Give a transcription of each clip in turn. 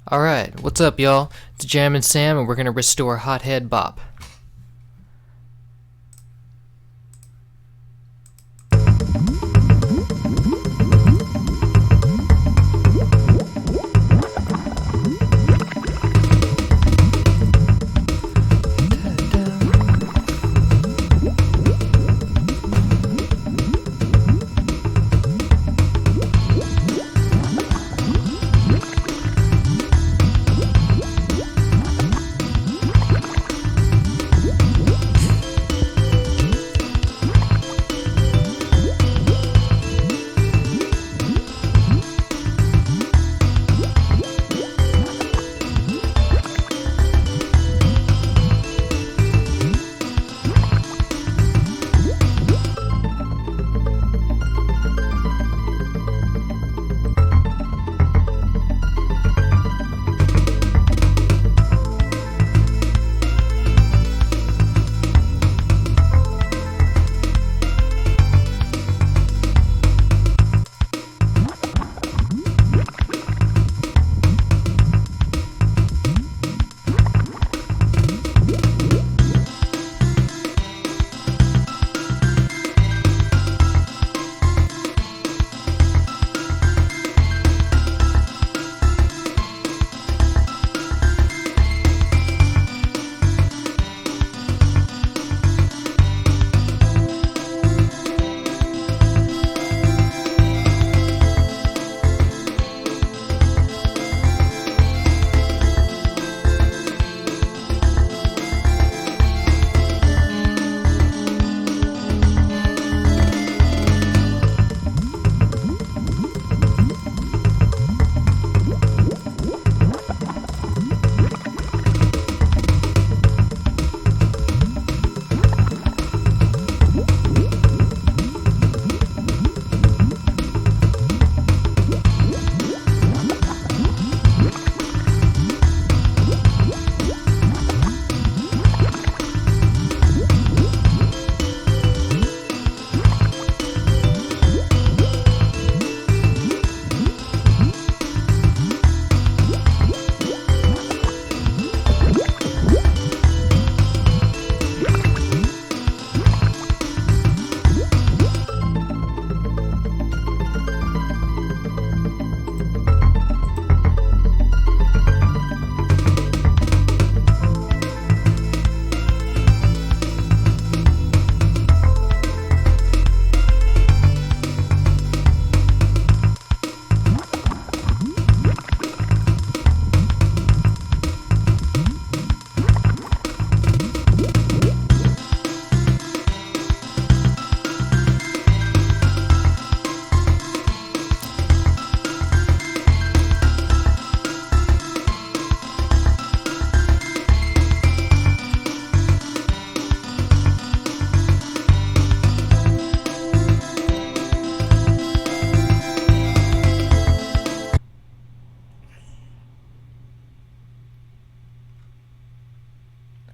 Alright, what's up, y'all? It's Jam and Sam, and we're gonna restore Hot Head Bop.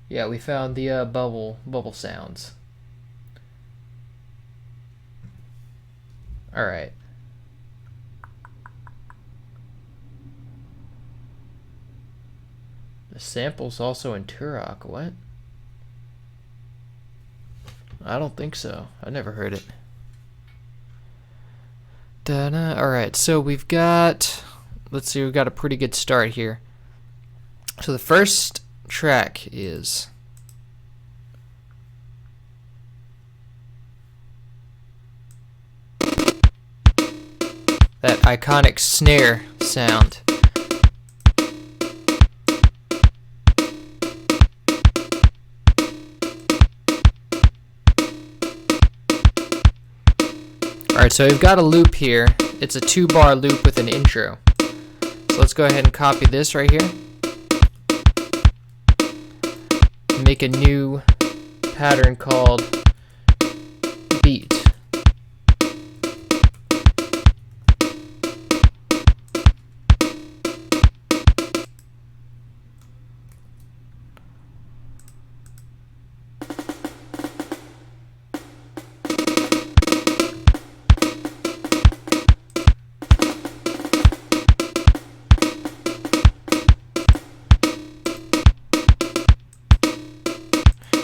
Yeah, we found the bubble sounds. Alright. The sample's also in Turok. What? I don't think so. I never heard it. Alright, so we've got... Let's see, we've got a pretty good start here. So the first track is... that iconic snare sound. Alright, so we've got a loop here. It's a 2-bar loop with an intro. So let's go ahead and copy this right here. Make a new pattern called beat.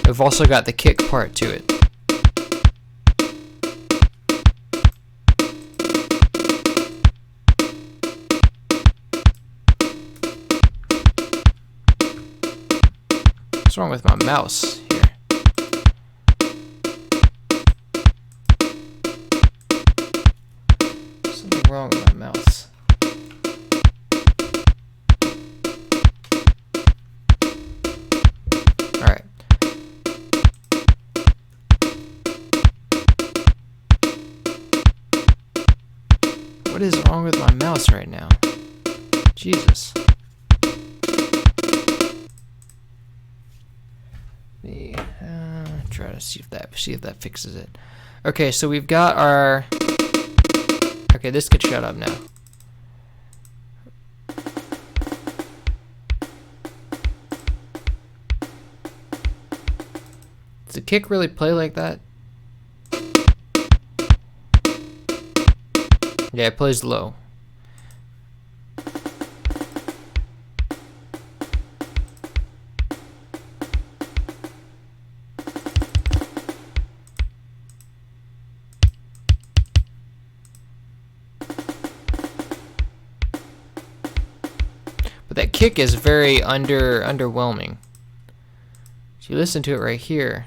We've also got the kick part to it. What's wrong with my mouse here? Something wrong with my mouse. Alright. What is wrong with my mouse right now? Jesus. Try to see if that fixes it. Okay, so we've got our. Okay, this could shut up now. Does the kick really play like that? Yeah, it plays low. But that kick is very underwhelming. If you listen to it right here.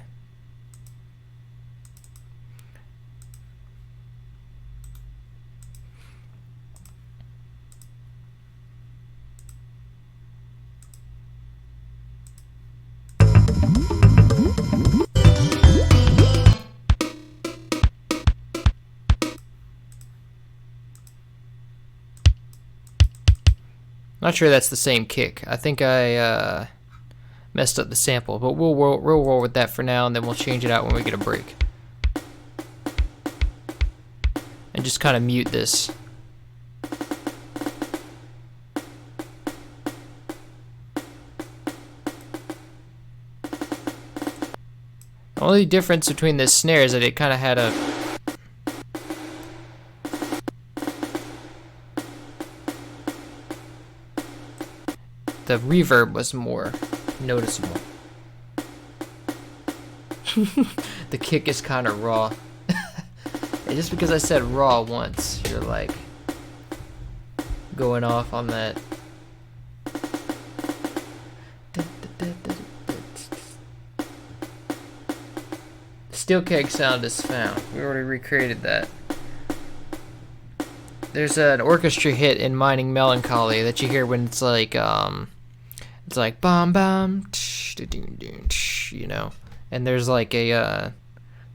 Not sure that's the same kick. I think I messed up the sample, but we'll roll with that for now, and then we'll change it out when we get a break. And just kind of mute this. The only difference between this snare is that it kind of had a the reverb was more noticeable. The kick is kind of raw. And just because I said raw once, you're like going off on that. Steel keg sound is found. We already recreated that. There's an orchestra hit in Mining Melancholy that you hear when it's like bam bam, you know, and there's like a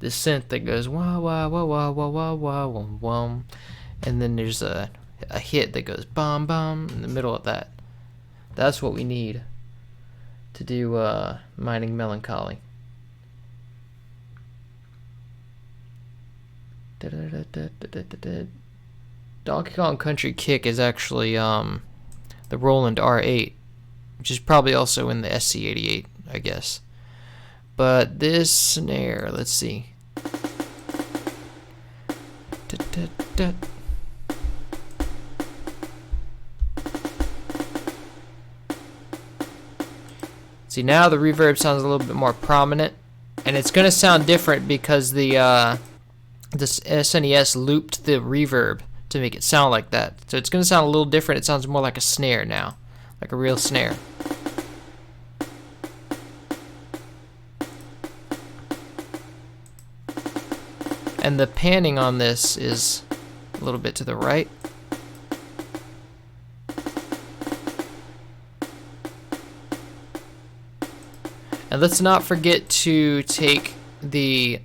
this synth that goes wah wah wah wah wah wah wah wah wah, and then there's a hit that goes bam bam in the middle of that. That's what we need to do Mining Melancholy. Donkey Kong Country kick is actually the Roland R8, which is probably also in the SC88, I guess. But this snare, let's see. See, now the reverb sounds a little bit more prominent, and it's going to sound different because this SNES looped the reverb to make it sound like that. So it's going to sound a little different. It sounds more like a snare now, like a real snare. And the panning on this is a little bit to the right. And let's not forget to take the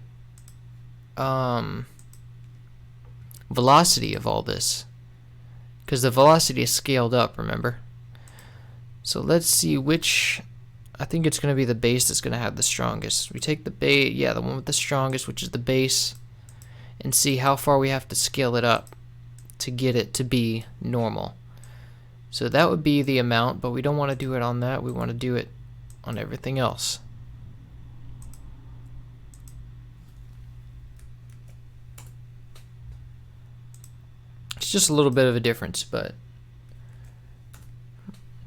velocity of all this, because the velocity is scaled up, remember? So let's see which. I think it's going to be the bass that's going to have the strongest. We take the bass, yeah, the one with the strongest, which is the bass, and see how far we have to scale it up to get it to be normal. So that would be the amount, but we don't want to do it on that. We want to do it on everything else. It's just a little bit of a difference, but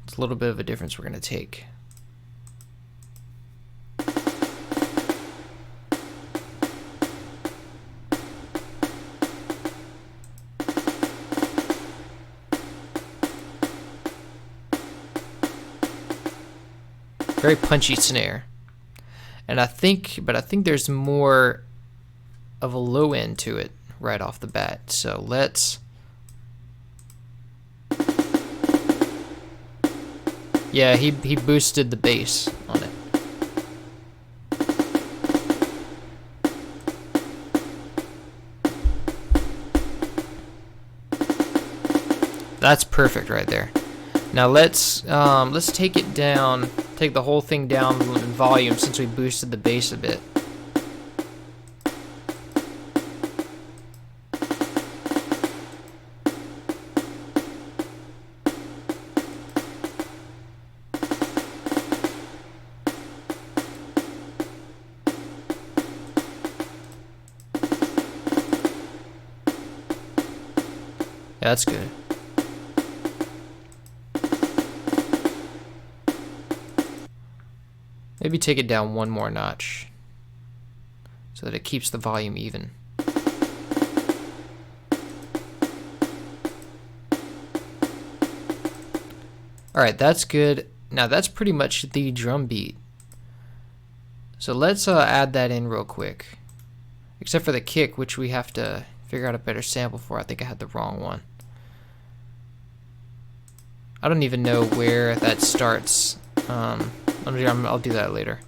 it's a little bit of a difference we're going to take. Very punchy snare. And I think there's more of a low end to it right off the bat. So let's... Yeah, he boosted the bass on it. That's perfect right there. Now let's take it down, take the whole thing down in volume since we boosted the bass a bit. Yeah, that's good. Maybe take it down one more notch so that it keeps the volume even. Alright, that's good. Now that's pretty much the drum beat. So let's add that in real quick. Except for the kick, which we have to figure out a better sample for. I think I had the wrong one. I don't even know where that starts. I'll do that later.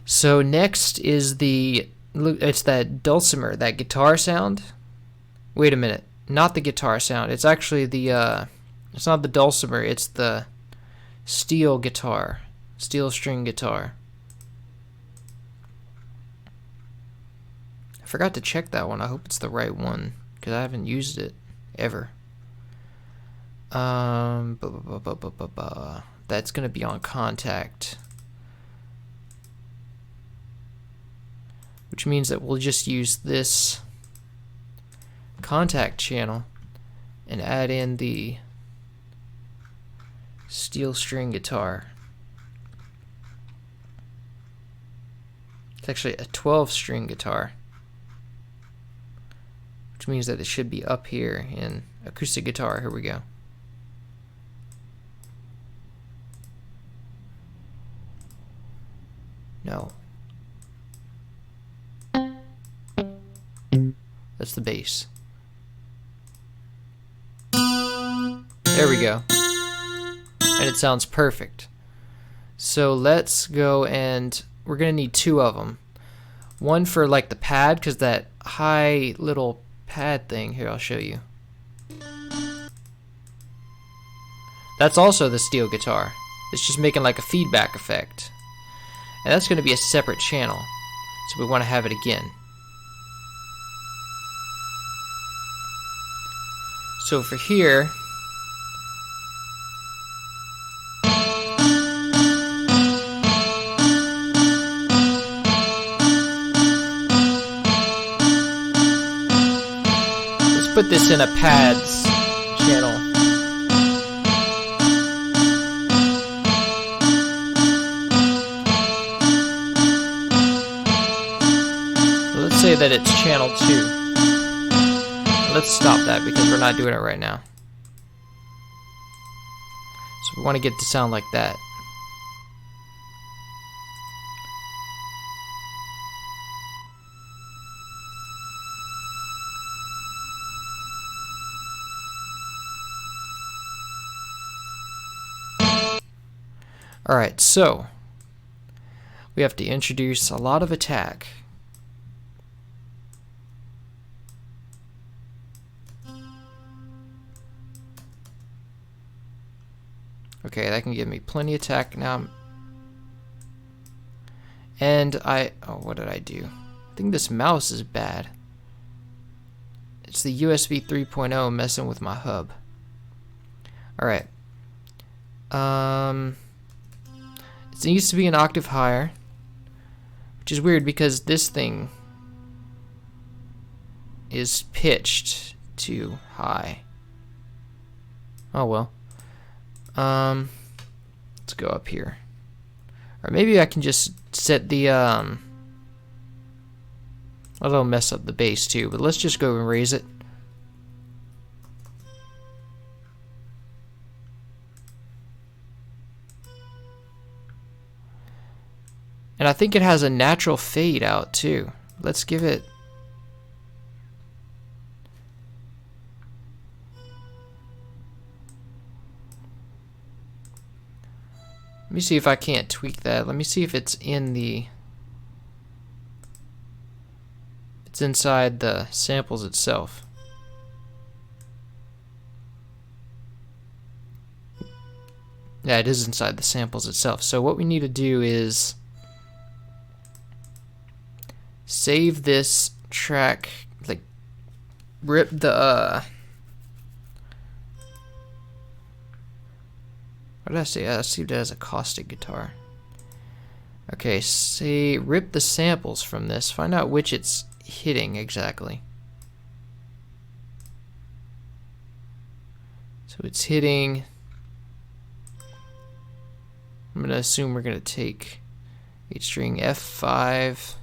So next is it's that dulcimer, that guitar sound. Wait a minute, not the guitar sound. It's actually it's not the dulcimer. It's the steel guitar, steel string guitar. I forgot to check that one. I hope it's the right one because I haven't used it ever. That's gonna be on contact, which means that we'll just use this contact channel and add in the steel string guitar. It's actually a 12-string guitar, which means that it should be up here in acoustic guitar. Here we go. No. That's the bass. There we go. And it sounds perfect. So let's go, and we're gonna need two of them. One for like the pad, because that high little pad thing, here I'll show you. That's also the steel guitar. It's just making like a feedback effect. And that's going to be a separate channel, so we want to have it again. So for here, let's put this in a pads channel. Say that it's channel 2. Let's stop that because we're not doing it right now. So we want to get it to sound like that. Alright, so we have to introduce a lot of attack. Okay, that can give me plenty of attack now. And what did I do? I think this mouse is bad. It's the USB 3.0 messing with my hub. Alright. It needs to be an octave higher, which is weird because this thing is pitched too high. Oh well. Let's go up here. Or maybe I can just set the that'll mess up the bass too, but let's just go and raise it. And I think it has a natural fade out too. Let's give it... Let me see if I can't tweak that. Let me see if it's in the... It's inside the samples itself. Yeah, it is inside the samples itself. So what we need to do is save this track, like rip the what did I say? I saved it as acoustic guitar. Okay, say rip the samples from this, find out which it's hitting exactly. So it's hitting, I'm going to assume we're going to take H string F5.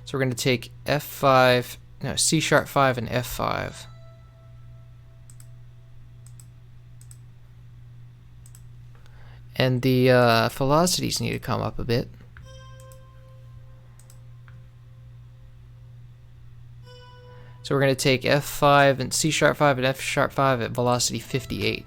So we're going to take F5, no, C#5 and F5. And the velocities need to come up a bit. So we're going to take F5 and C#5 and F#5 at velocity 58.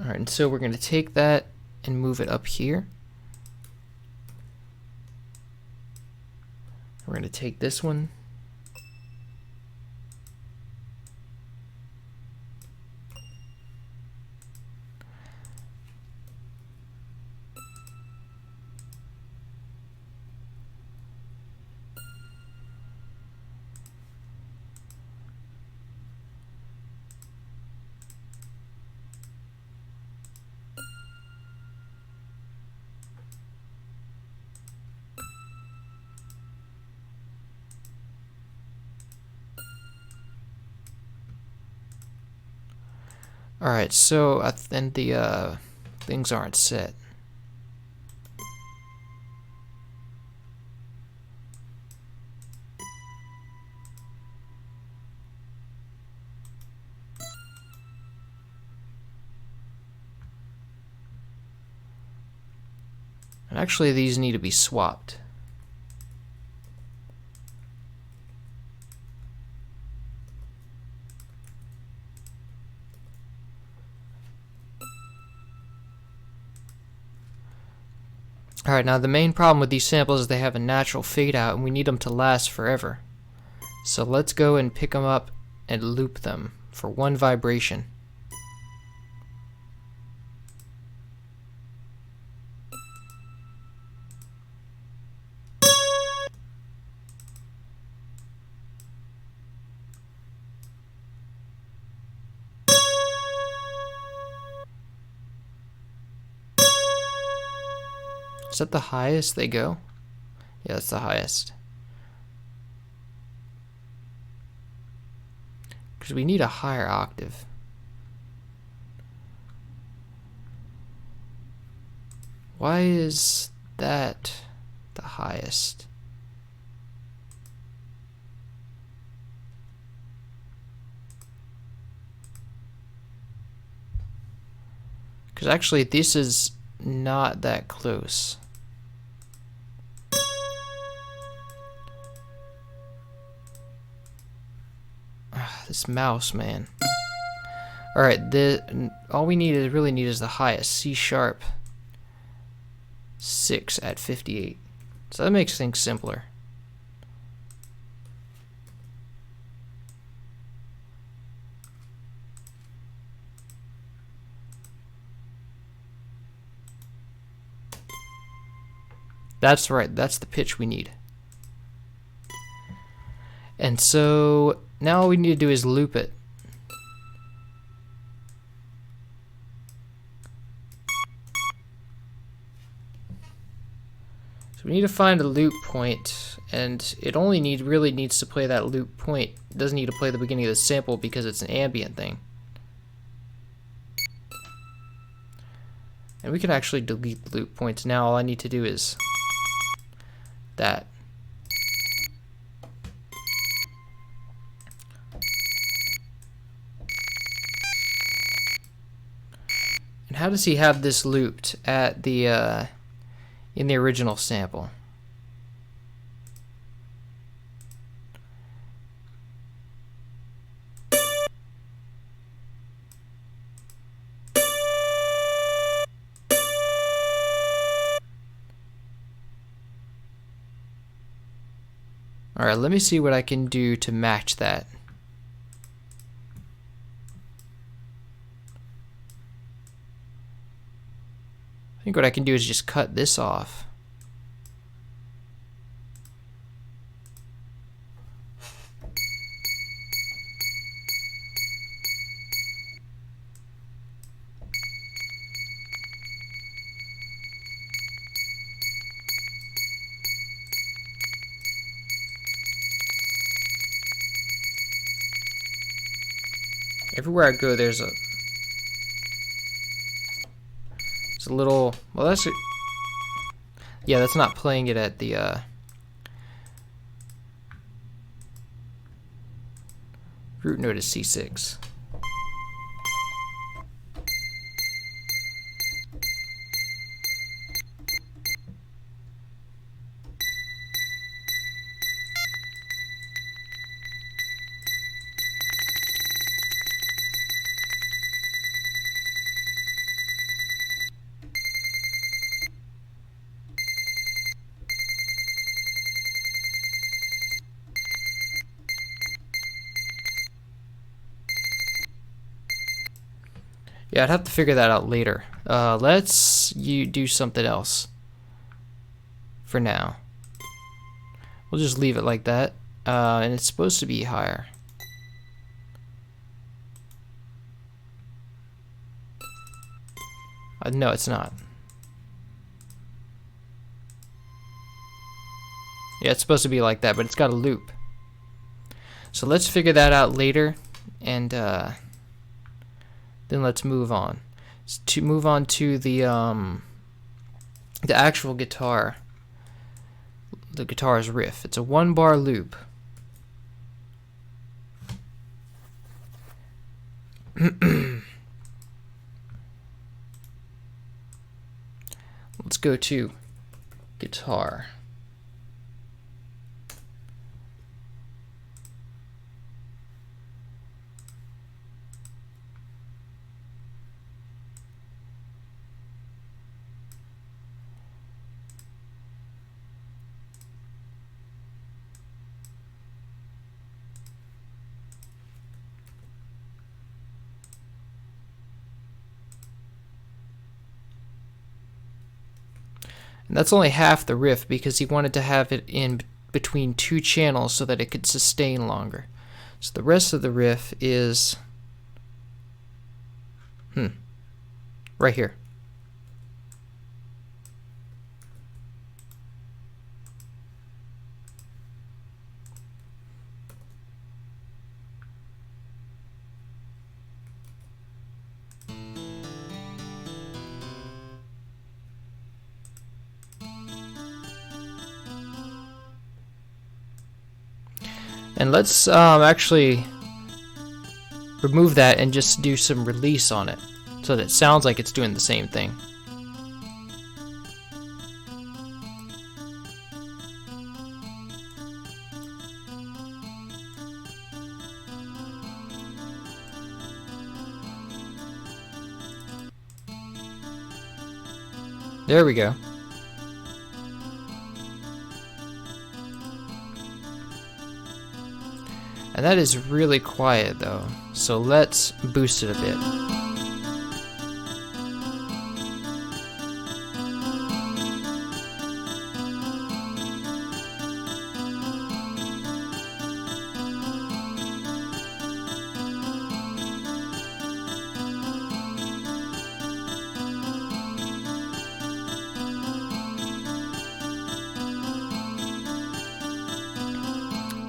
Alright, and so we're going to take that and move it up here. We're going to take this one. Alright, so then the things aren't set. And actually these need to be swapped. Alright, now the main problem with these samples is they have a natural fade out and we need them to last forever. So let's go and pick them up and loop them for one vibration. Is that the highest they go? Yeah, that's the highest. Because we need a higher octave. Why is that the highest? Because actually this is not that close. This mouse, man. Alright, all we need is really need is the highest, C#6 at 58. So that makes things simpler. That's right, that's the pitch we need. And so now all we need to do is loop it. So we need to find a loop point, and it only really needs to play that loop point. It doesn't need to play the beginning of the sample because it's an ambient thing. And we can actually delete the loop points now. All I need to do is that. And how does he have this looped at the in the original sample? Alright, let me see what I can do to match that. I think what I can do is just cut this off. Everywhere I go, there's a little. Well, that's yeah. That's not playing it at the root node is C6. Yeah, I'd have to figure that out later. Let's do something else for now. We'll just leave it like that. And it's supposed to be higher. No, it's not. Yeah, it's supposed to be like that, but it's got a loop. So let's figure that out later, and then let's move on. To move on to the actual guitar. The guitar's riff. It's a 1-bar loop. Let's go to guitar. And that's only half the riff because he wanted to have it in between 2 channels so that it could sustain longer. So the rest of the riff is right here. And let's actually remove that and just do some release on it so that it sounds like it's doing the same thing. There we go. And that is really quiet though, so let's boost it a bit.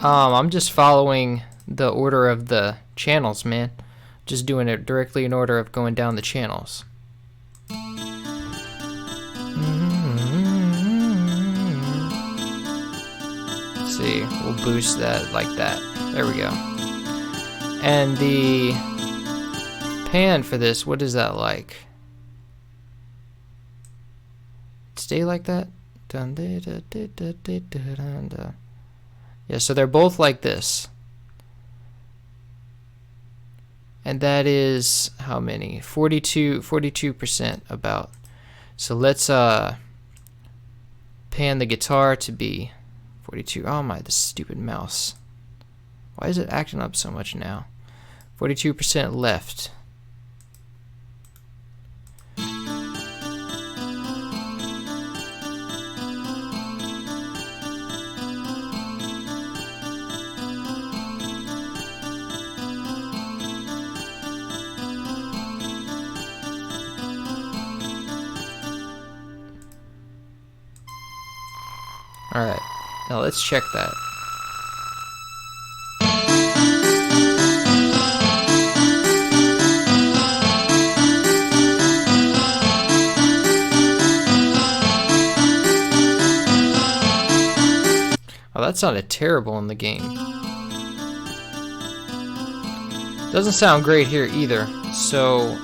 I'm just following the order of the channels, man. Just doing it directly in order of going down the channels. Let's see, we'll boost that like that. There we go. And the pan for this, what is that like? Stay like that? Yeah, so they're both like this. And that is how many? 42% about. So let's pan the guitar to be 42. Oh my, this stupid mouse. Why is it acting up so much now? 42% left. Alright, now let's check that. Oh, that sounded terrible in the game. Doesn't sound great here either, so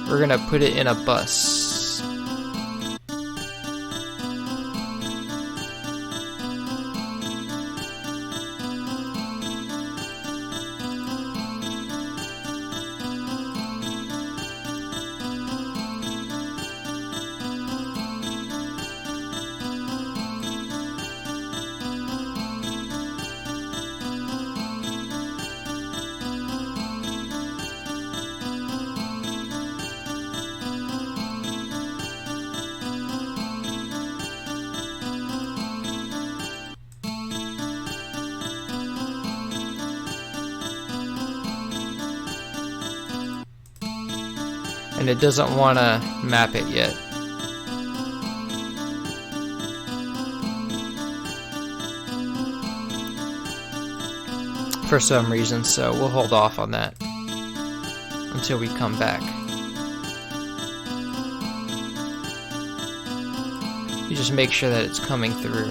we're gonna put it in a bus. And it doesn't want to map it yet. For some reason, so we'll hold off on that until we come back. You just make sure that it's coming through.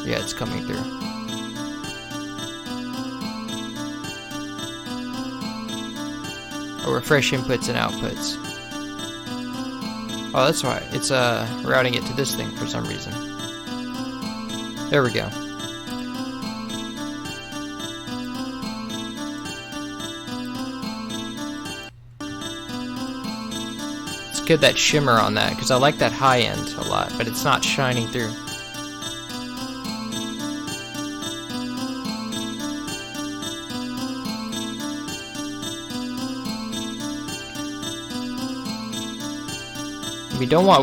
Yeah, it's coming through. Or refresh inputs and outputs. Oh, that's why. It's routing it to this thing for some reason. There we go. Let's get that shimmer on that, because I like that high end a lot, but it's not shining through.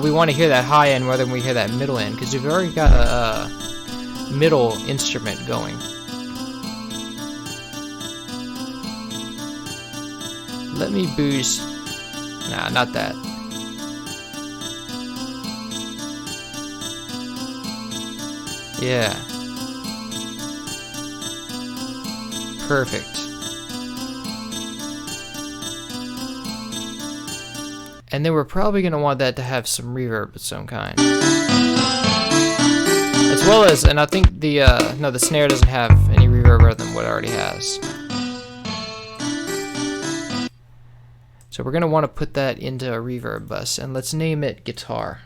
We want to hear that high end more than we hear that middle end, because we've already got a middle instrument going. Let me boost. Nah, not that. Yeah. Perfect. And then we're probably going to want that to have some reverb of some kind. As well as, and I think the, no, the snare doesn't have any reverb other than what it already has. So we're going to want to put that into a reverb bus, and let's name it guitar.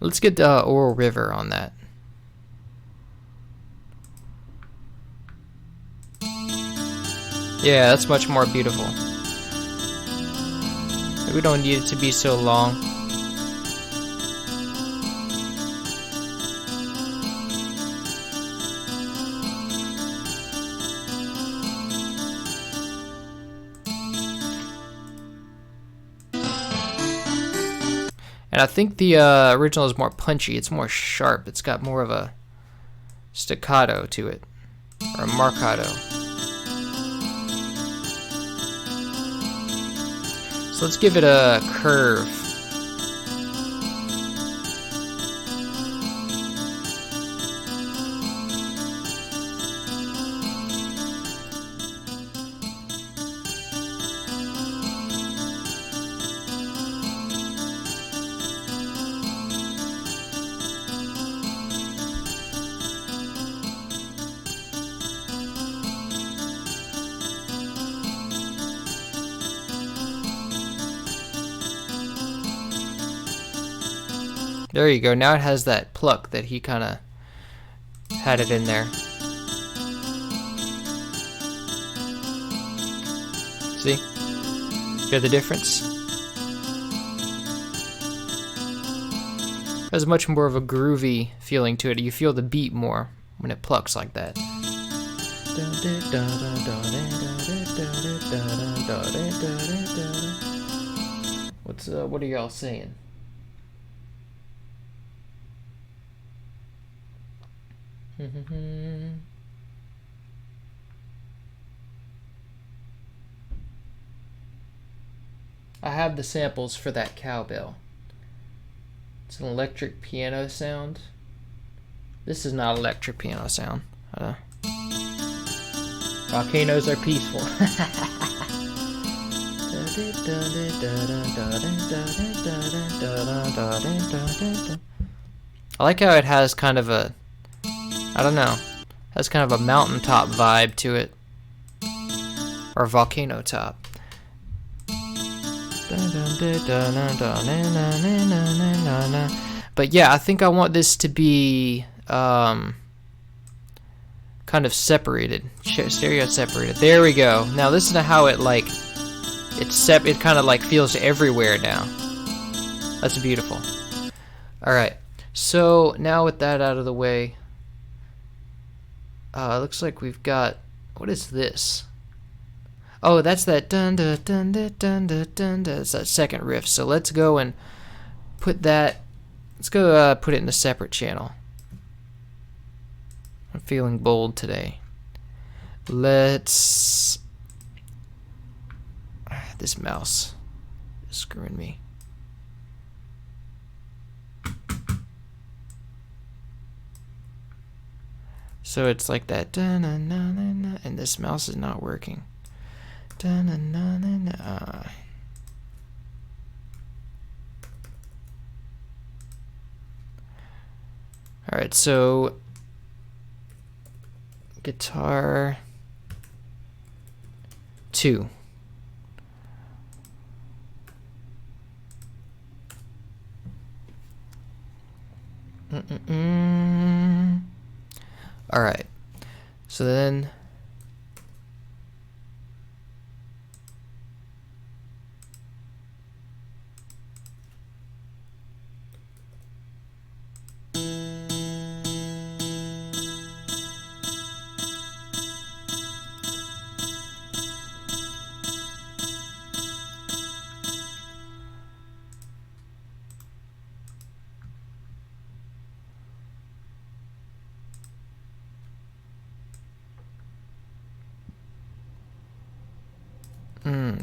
Let's get Oral River on that. Yeah, that's much more beautiful. We don't need it to be so long. And I think the original is more punchy. It's more sharp. It's got more of a staccato to it, or marcato. So let's give it a curve. There you go. Now it has that pluck that he kind of had it in there. See? Hear the difference? There's much more of a groovy feeling to it. You feel the beat more when it plucks like that. What are y'all saying? I have the samples for that cowbell. It's an electric piano sound. This is not electric piano sound. Volcanoes are peaceful. I like how it has kind of a, I don't know, has kind of a mountaintop vibe to it, or volcano top. But yeah, I think I want this to be kind of separated, stereo separated. There we go. Now listen to how it like it kind of like feels everywhere now. That's beautiful. All right. So now with that out of the way, looks like we've got, what is this? Oh, that's that dun dun dun dun dun dun dun. It's that second riff. So let's go and put that. Let's go put it in a separate channel. I'm feeling bold today. Let's. This mouse is screwing me. So it's like that, and this mouse is not working. Alright, so guitar 2. Alright, so then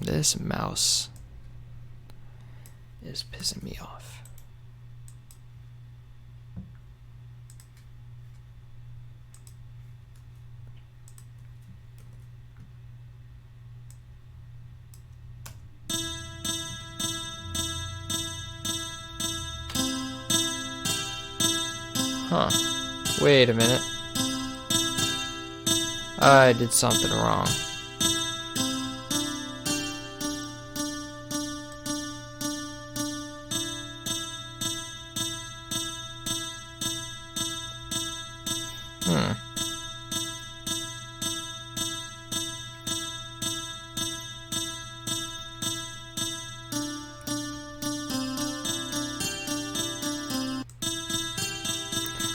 this mouse is pissing me off. Huh. Wait a minute. I did something wrong.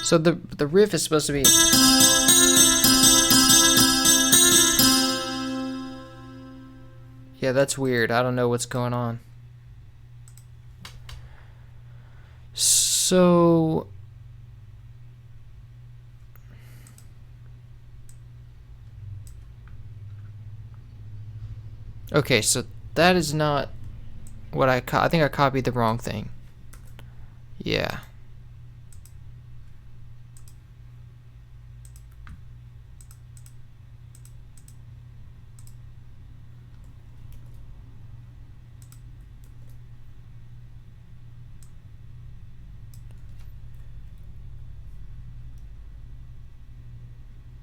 So the riff is supposed to be. Yeah, that's weird. I don't know what's going on. So Okay, so that is not what I think I copied the wrong thing. Yeah.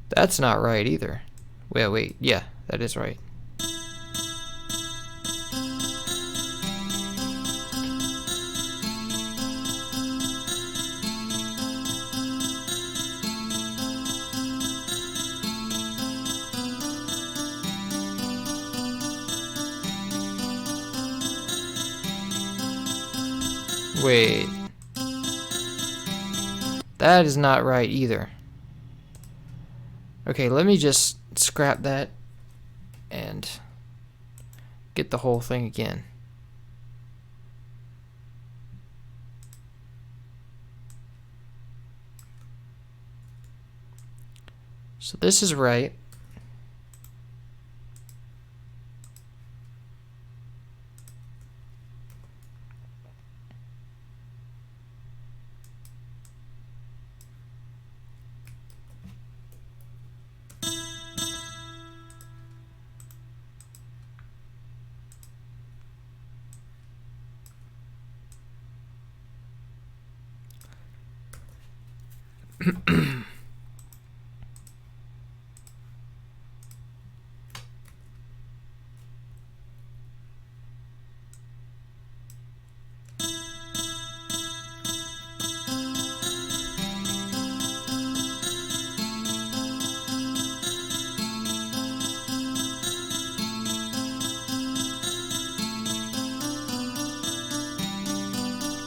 That's not right either. Wait, yeah, that is right. Wait. That is not right either. Okay, let me just scrap that and get the whole thing again. So this is right.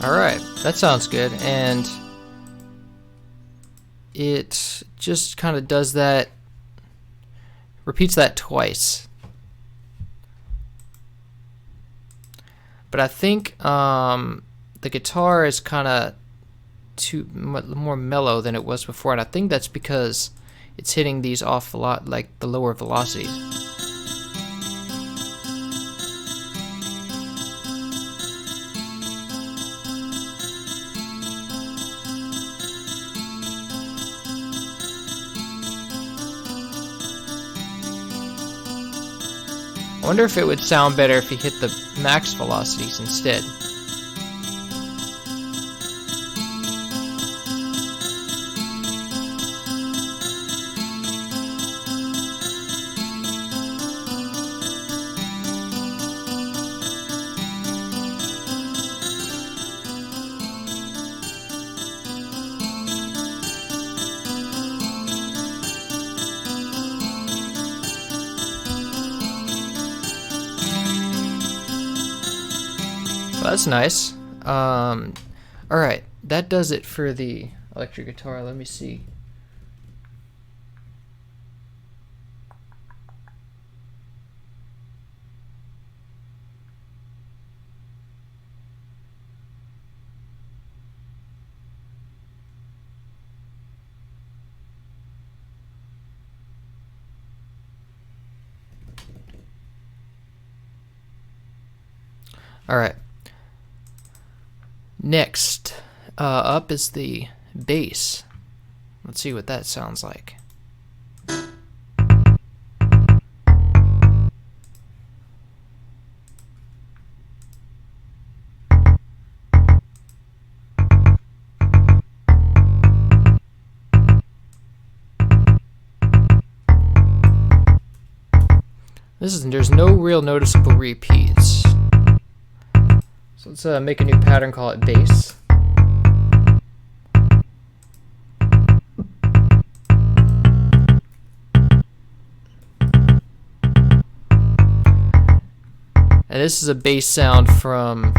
Alright, that sounds good, and it just kind of does that, repeats that twice. But I think the guitar is kind of more mellow than it was before, and I think that's because it's hitting these off a lot, like the lower velocities. I wonder if it would sound better if you hit the max velocities instead. Well, that's nice. Alright, that does it for the electric guitar. Let me see. Alright. Next up is the bass. Let's see what that sounds like. There's no real noticeable repeats. So let's make a new pattern, call it bass. And this is a bass sound from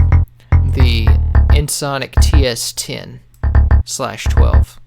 the Ensoniq TS10/12.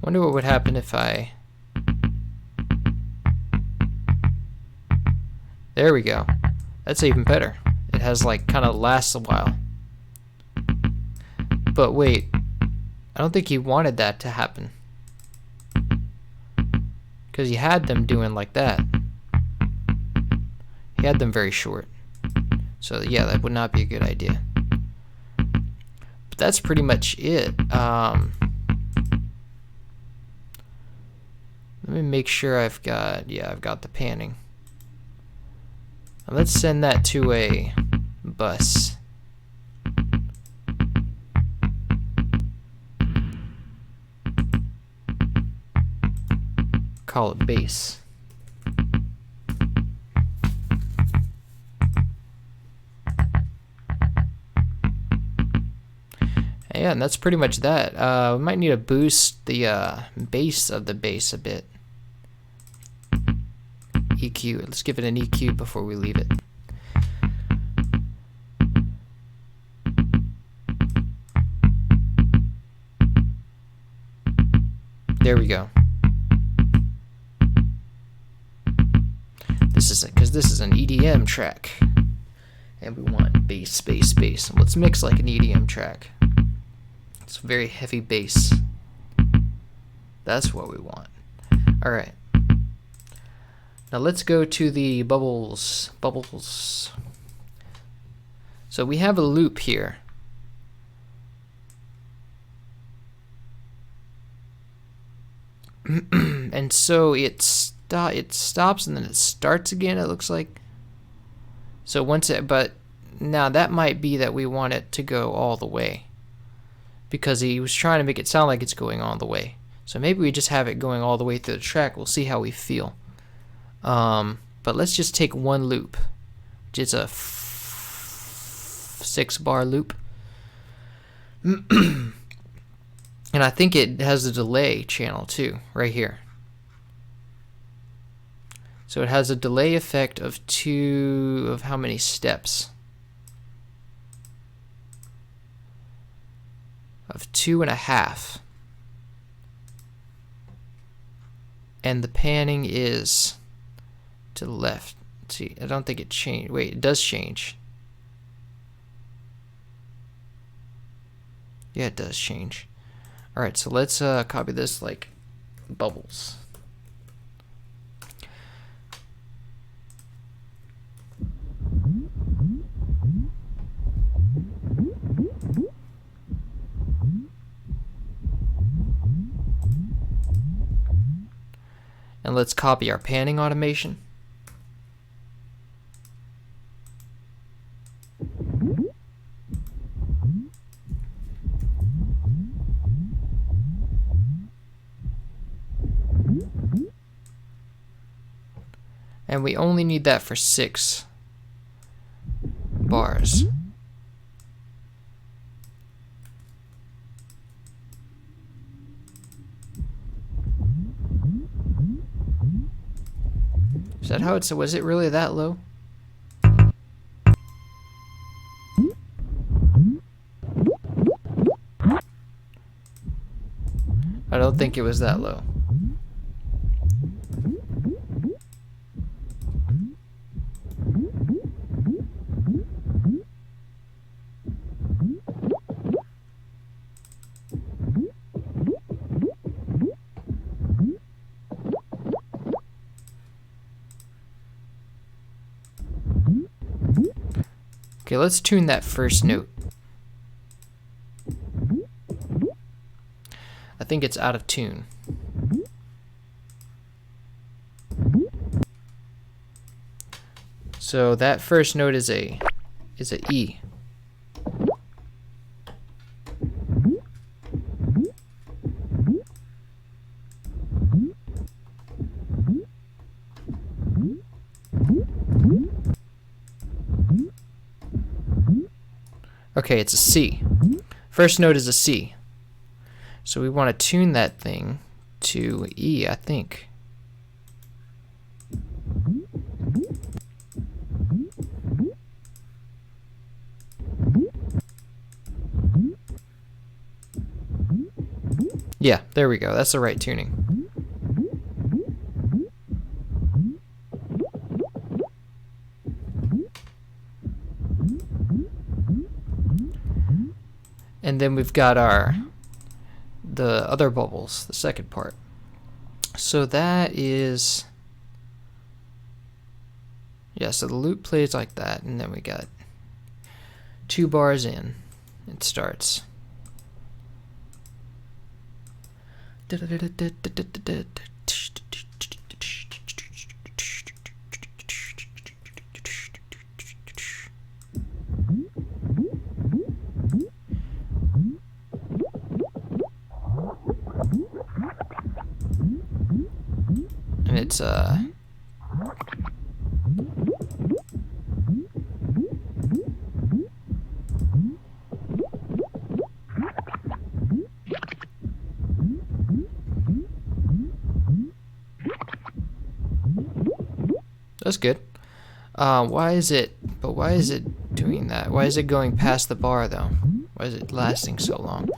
Wonder what would happen if I... There we go. That's even better. It has like kind of lasts a while. But wait, I don't think he wanted that to happen. Because he had them doing like that. He had them very short. So yeah, that would not be a good idea. But that's pretty much it. Let me make sure I've got, yeah, I've got the panning. Now let's send that to a bus. Call it bass. Yeah, and that's pretty much that. We might need to boost the bass of the bass a bit. EQ. Let's give it an EQ before we leave it. There we go. This is it, because this is an EDM track. And we want bass, bass, bass. Let's mix like an EDM track. It's very heavy bass. That's what we want. Alright. Now let's go to the bubbles. Bubbles. So we have a loop here. And so it stops and then it starts again, it looks like. So once it, but now that might be that we want it to go all the way. Because he was trying to make it sound like it's going all the way. So maybe we just have it going all the way through the track. We'll see how we feel. But let's just take one loop, which is a 6-bar loop. And I think it has a delay channel too, right here. So it has a delay effect of how many steps? Of 2.5. And the panning is to the left. Let's see, I don't think it changed. Wait, it does change. Yeah, it does change. Alright, so let's copy this like bubbles. And let's copy our panning automation. And we only need that for 6 bars. Is that how it's, was it really that low? I don't think it was that low. Okay, let's tune that first note. I think it's out of tune. So that first note is a E. Okay, it's a C. First note is a C. So we want to tune that thing to E, I think. Yeah, there we go. That's the right tuning. And then we've got the other bubbles, the second part. So that is, yeah, so the loop plays like that, and then we got 2 bars in, it starts. And it's that's good. Why is it doing that? Why is it going past the bar though? Why is it lasting so long?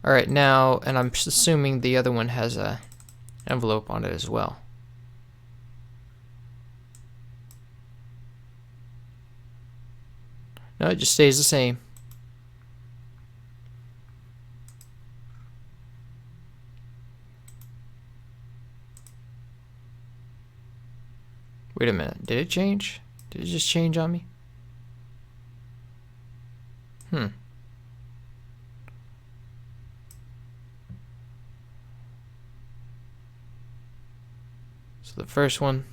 Alright, now, and I'm assuming the other one has a envelope on it as well. No, it just stays the same. Wait a minute, did it change? Did it just change on me? So the first one,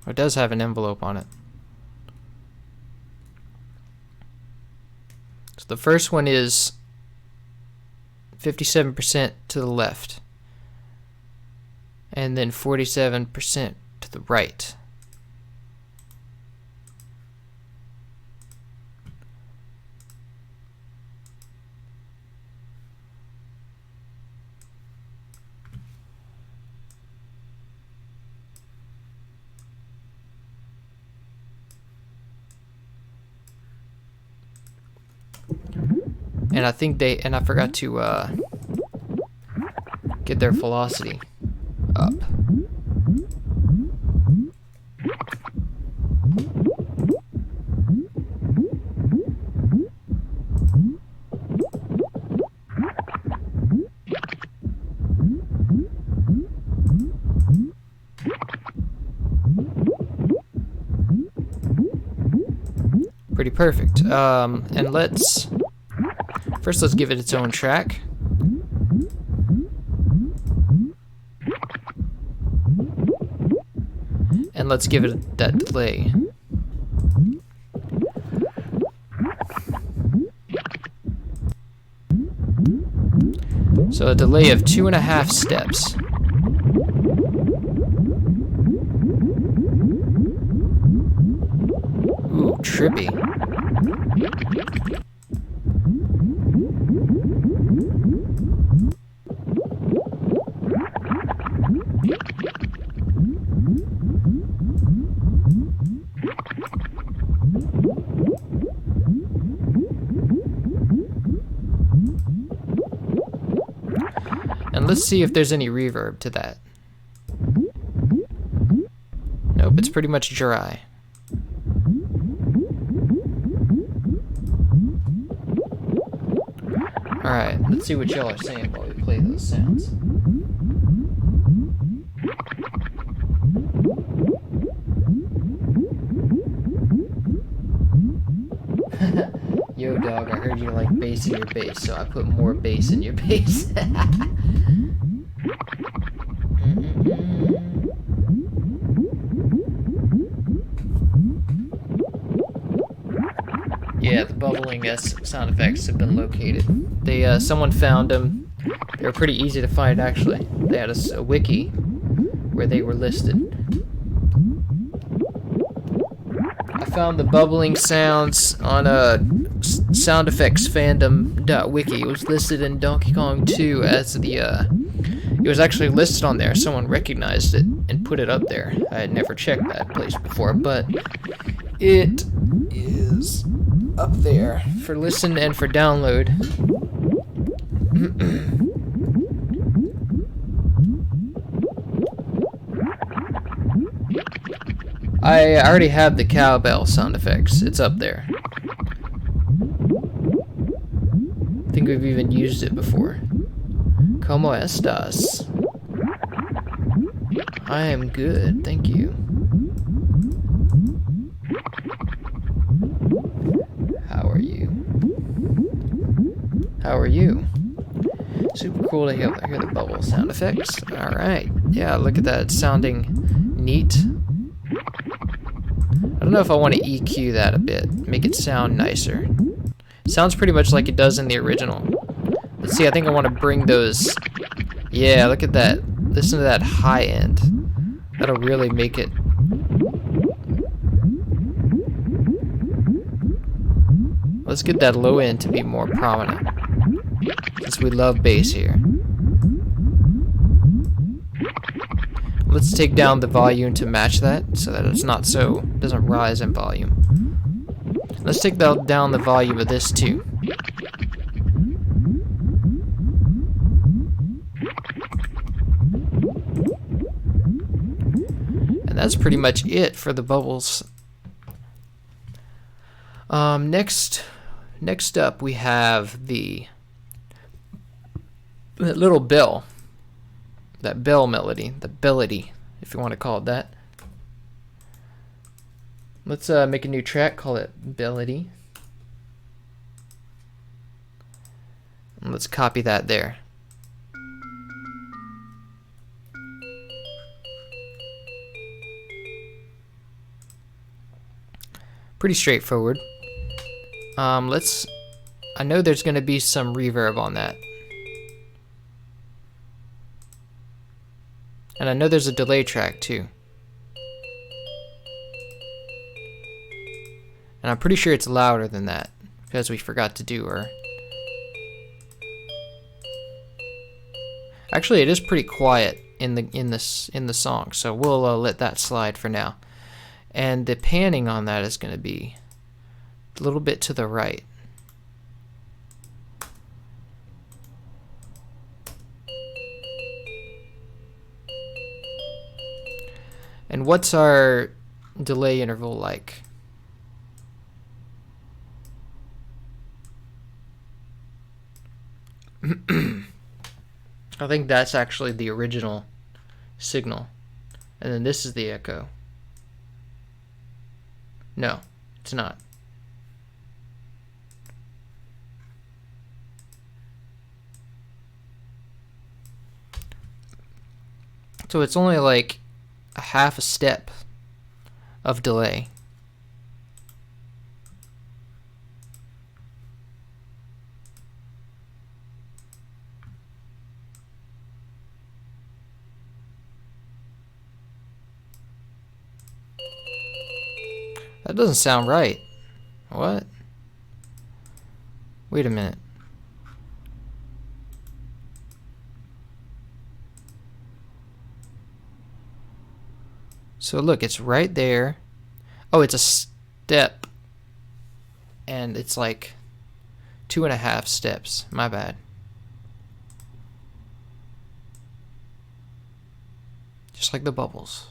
it does have an envelope on it. So the first one is 57% to the left, and then 47% to the right. And I think I forgot to get their velocity up. Pretty perfect. And let's give it its own track. And let's give it that delay. So a delay of 2.5 steps. Ooh, trippy. And let's see if there's any reverb to that. Nope, it's pretty much dry. Alright, let's see what y'all are saying while we play those sounds. Yo dog, I heard you like bass in your bass, so I put more bass in your bass. Yeah, the bubbling sound effects have been located. Someone found them. They were pretty easy to find, actually. They had a wiki where they were listed. I found the bubbling sounds on soundeffectsfandom.wiki. It was listed in Donkey Kong 2 as the It was actually listed on there. Someone recognized it and put it up there. I had never checked that place before, but it is up there for listen and for download. I already have the cowbell sound effects. It's up there. I think we've even used it before. ¿Cómo estás? I am good, thank you. How are you? How are you? Super cool to hear the bubble sound effects. Alright. Yeah, look at that. It's sounding neat. I don't know if I want to EQ that a bit. Make it sound nicer. Sounds pretty much like it does in the original. Let's see, I think I want to bring those... Yeah, look at that. Listen to that high end. That'll really make it... Let's get that low end to be more prominent, since we love bass here. Let's take down the volume to match that, so that it's not so... doesn't rise in volume. Let's take down the volume of this too. And that's pretty much it for the bubbles. Next up we have that little bell. That bell melody, the bellity, if you want to call it that. Let's make a new track, call it Bellity. And let's copy that there. Pretty straightforward. I know there's going to be some reverb on that. And I know there's a delay track too. And I'm pretty sure it's louder than that, because we forgot to do her. Actually, it is pretty quiet in the song, so we'll let that slide for now. And the panning on that is going to be a little bit to the right. And what's our delay interval like? I think that's actually the original signal. And then this is the echo. No, it's not. So it's only like a half a step of delay. That doesn't sound right. What? Wait a minute. So look, it's right there. Oh, it's a step. And it's like 2.5 steps. My bad. Just like the bubbles.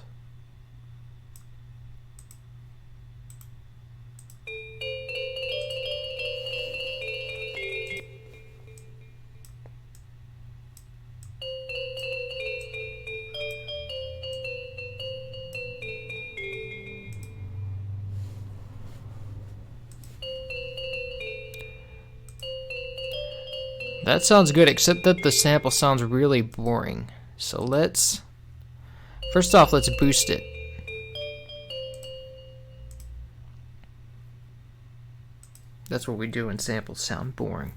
That sounds good, except that the sample sounds really boring. So first off, let's boost it. That's what we do when samples sound boring.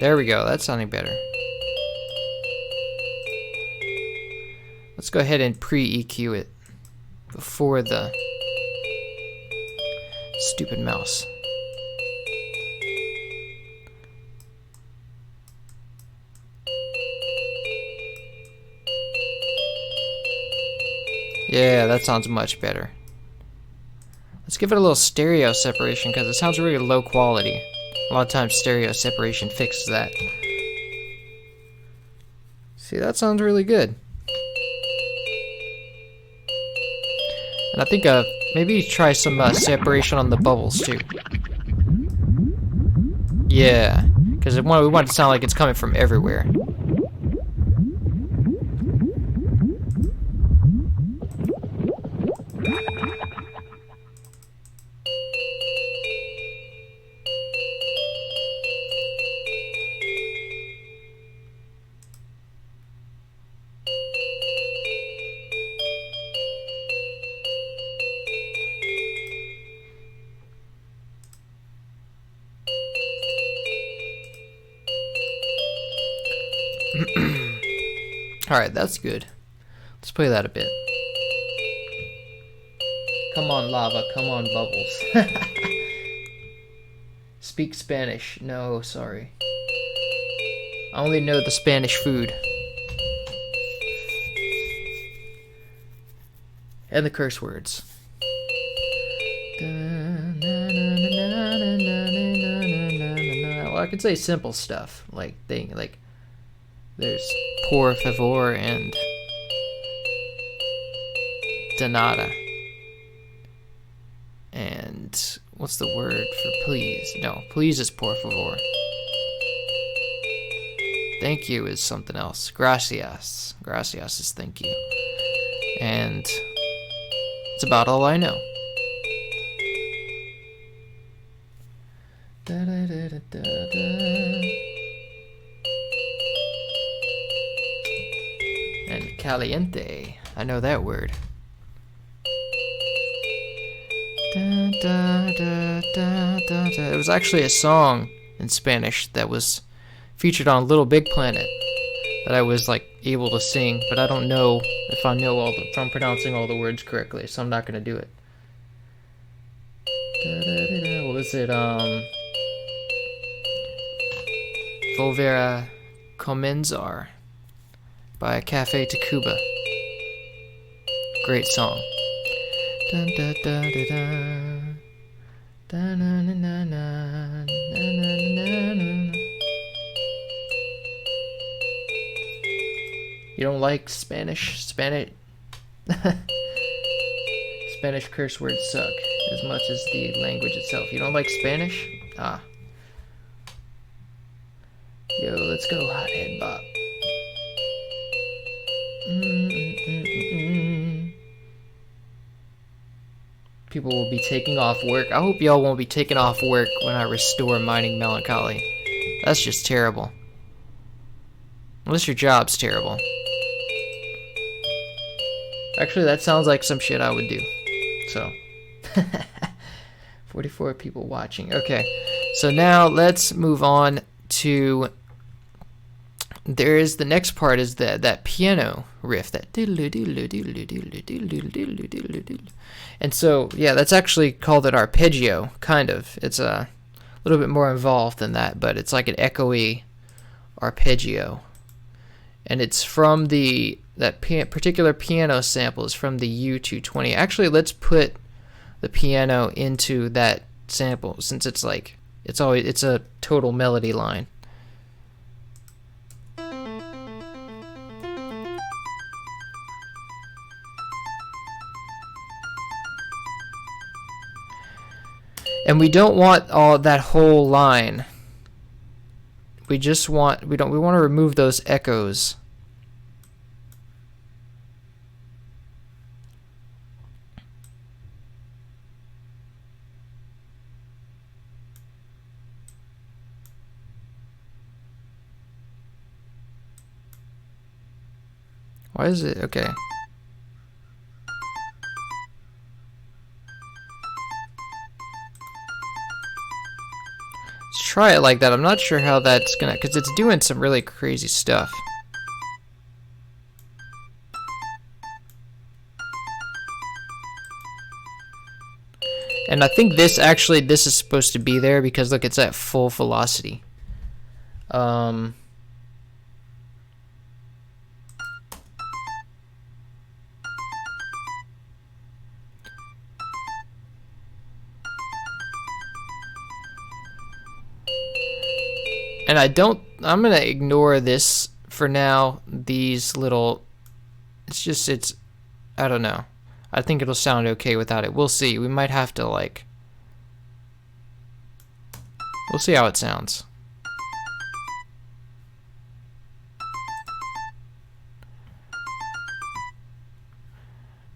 There we go, that's sounding better. Let's go ahead and pre-EQ it before the stupid mouse. Yeah, that sounds much better. Let's give it a little stereo separation because it sounds really low quality. A lot of times stereo separation fixes that. See, that sounds really good. And I think maybe try some separation on the bubbles too. Yeah, because we want it to sound like it's coming from everywhere. Alright, that's good. Let's play that a bit. Come on, lava. Come on, bubbles. Speak Spanish. No, sorry. I only know the Spanish food. And the curse words. Well, I could say simple stuff. Like there's por favor and de nada. And what's the word for please? No, please is por favor. Thank you is something else. Gracias. Gracias is thank you. And it's about all I know. Da, da, da, da, da, da. And caliente. I know that word. Da, da, da, da, da, da. It was actually a song in Spanish that was featured on Little Big Planet that I was like able to sing, but I don't know if I'm pronouncing all the words correctly, so I'm not gonna do it. Da, da, da, da. What was it? Volver a Comenzar by Cafe Tacuba. Great song. Dun, da, da, da, da. Da, na, na, na, na, na, na, na, na. You don't like Spanish? Spanish curse words suck as much as the language itself. You don't like Spanish? Ah. Yo, let's go, Hot Head Bop. People will be taking off work. I hope y'all won't be taking off work when I restore Mining Melancholy. That's just terrible. Unless your job's terrible. Actually, that sounds like some shit I would do. So. 44 people watching. Okay. So now let's move on to... There's the next part is that piano riff, that and so yeah, that's actually called an arpeggio, kind of. It's a little bit more involved than that, but it's like an echoey arpeggio, and it's from that particular piano sample is from the U220. Actually, let's put the piano into that sample since it's like it's a total melody line. And we don't want all that whole line. We want to remove those echoes. Why is it okay? Try it like that. I'm not sure how that's gonna, because it's doing some really crazy stuff. And I think this is supposed to be there because look, it's at full velocity. And I'm gonna ignore this for now. These little, I don't know. I think it'll sound okay without it. We'll see. We might have to like, we'll see how it sounds.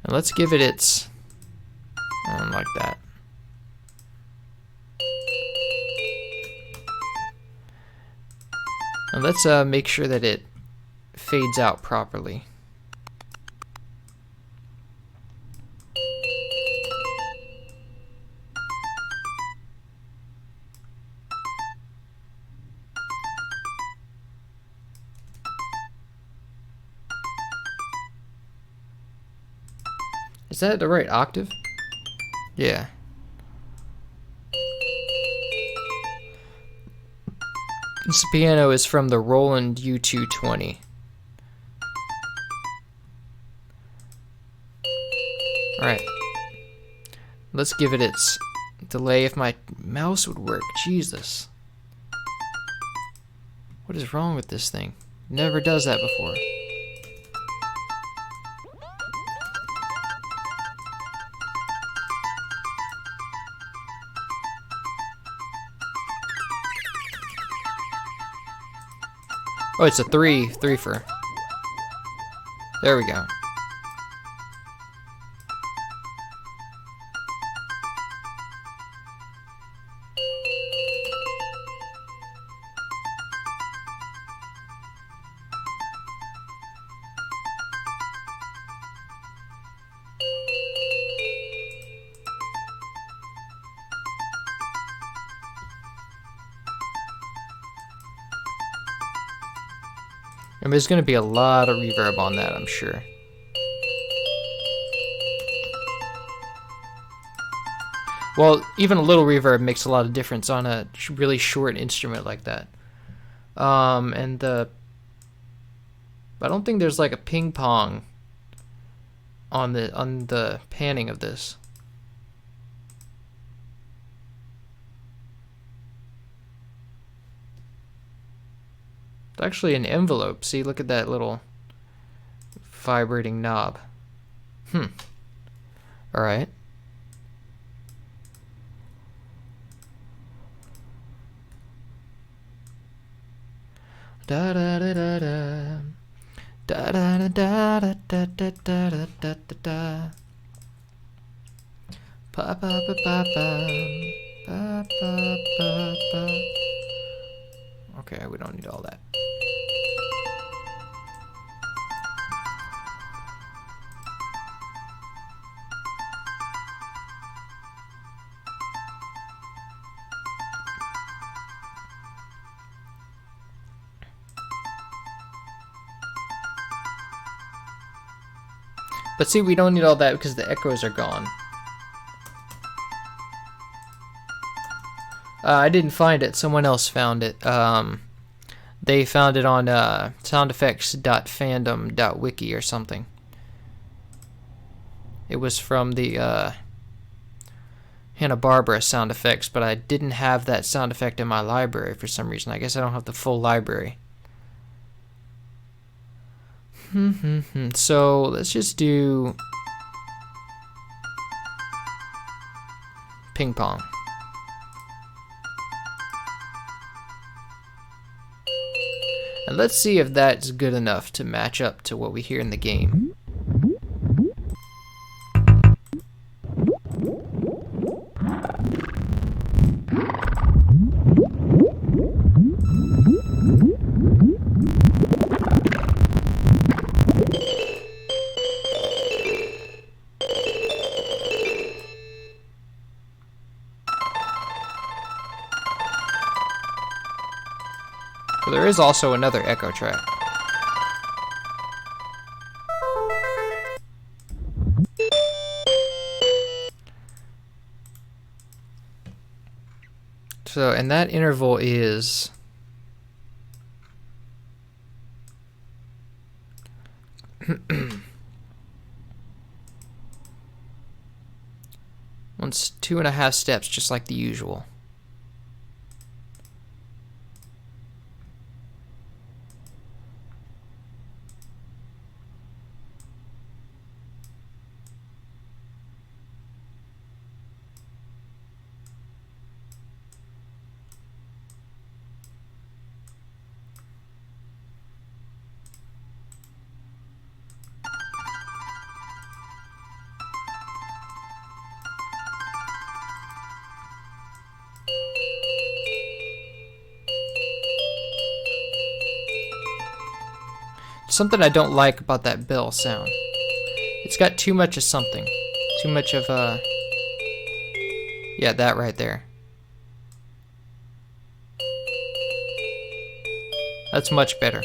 And let's give it its, like that. And let's make sure that it fades out properly. Is that the right octave? Yeah. This piano is from the Roland U220. Alright. Let's give it its delay. If my mouse would work. Jesus. What is wrong with this thing? Never does that before. Oh, it's a threefer. There we go. And there's going to be a lot of reverb on that, I'm sure. Well, even a little reverb makes a lot of difference on a really short instrument like that. I don't think there's like a ping pong on the panning of this. It's actually an envelope. See, look at that little vibrating knob. All right. Da da da da da. Da da da da da da da da da da da. Pa pa pa pa pa pa pa pa. Okay, we don't need all that. But see, we don't need all that because the echoes are gone. I didn't find it. Someone else found it. They found it on soundeffects.fandom.wiki or something. It was from the Hanna-Barbera sound effects, but I didn't have that sound effect in my library for some reason. I guess I don't have the full library. So let's just do ping pong. And let's see if that's good enough to match up to what we hear in the game. So there is also another echo track. So, and that interval is once 2.5 steps, just like the usual. something I don't like about that bell sound. It's got too much of something. Too much of yeah, that right there. That's much better.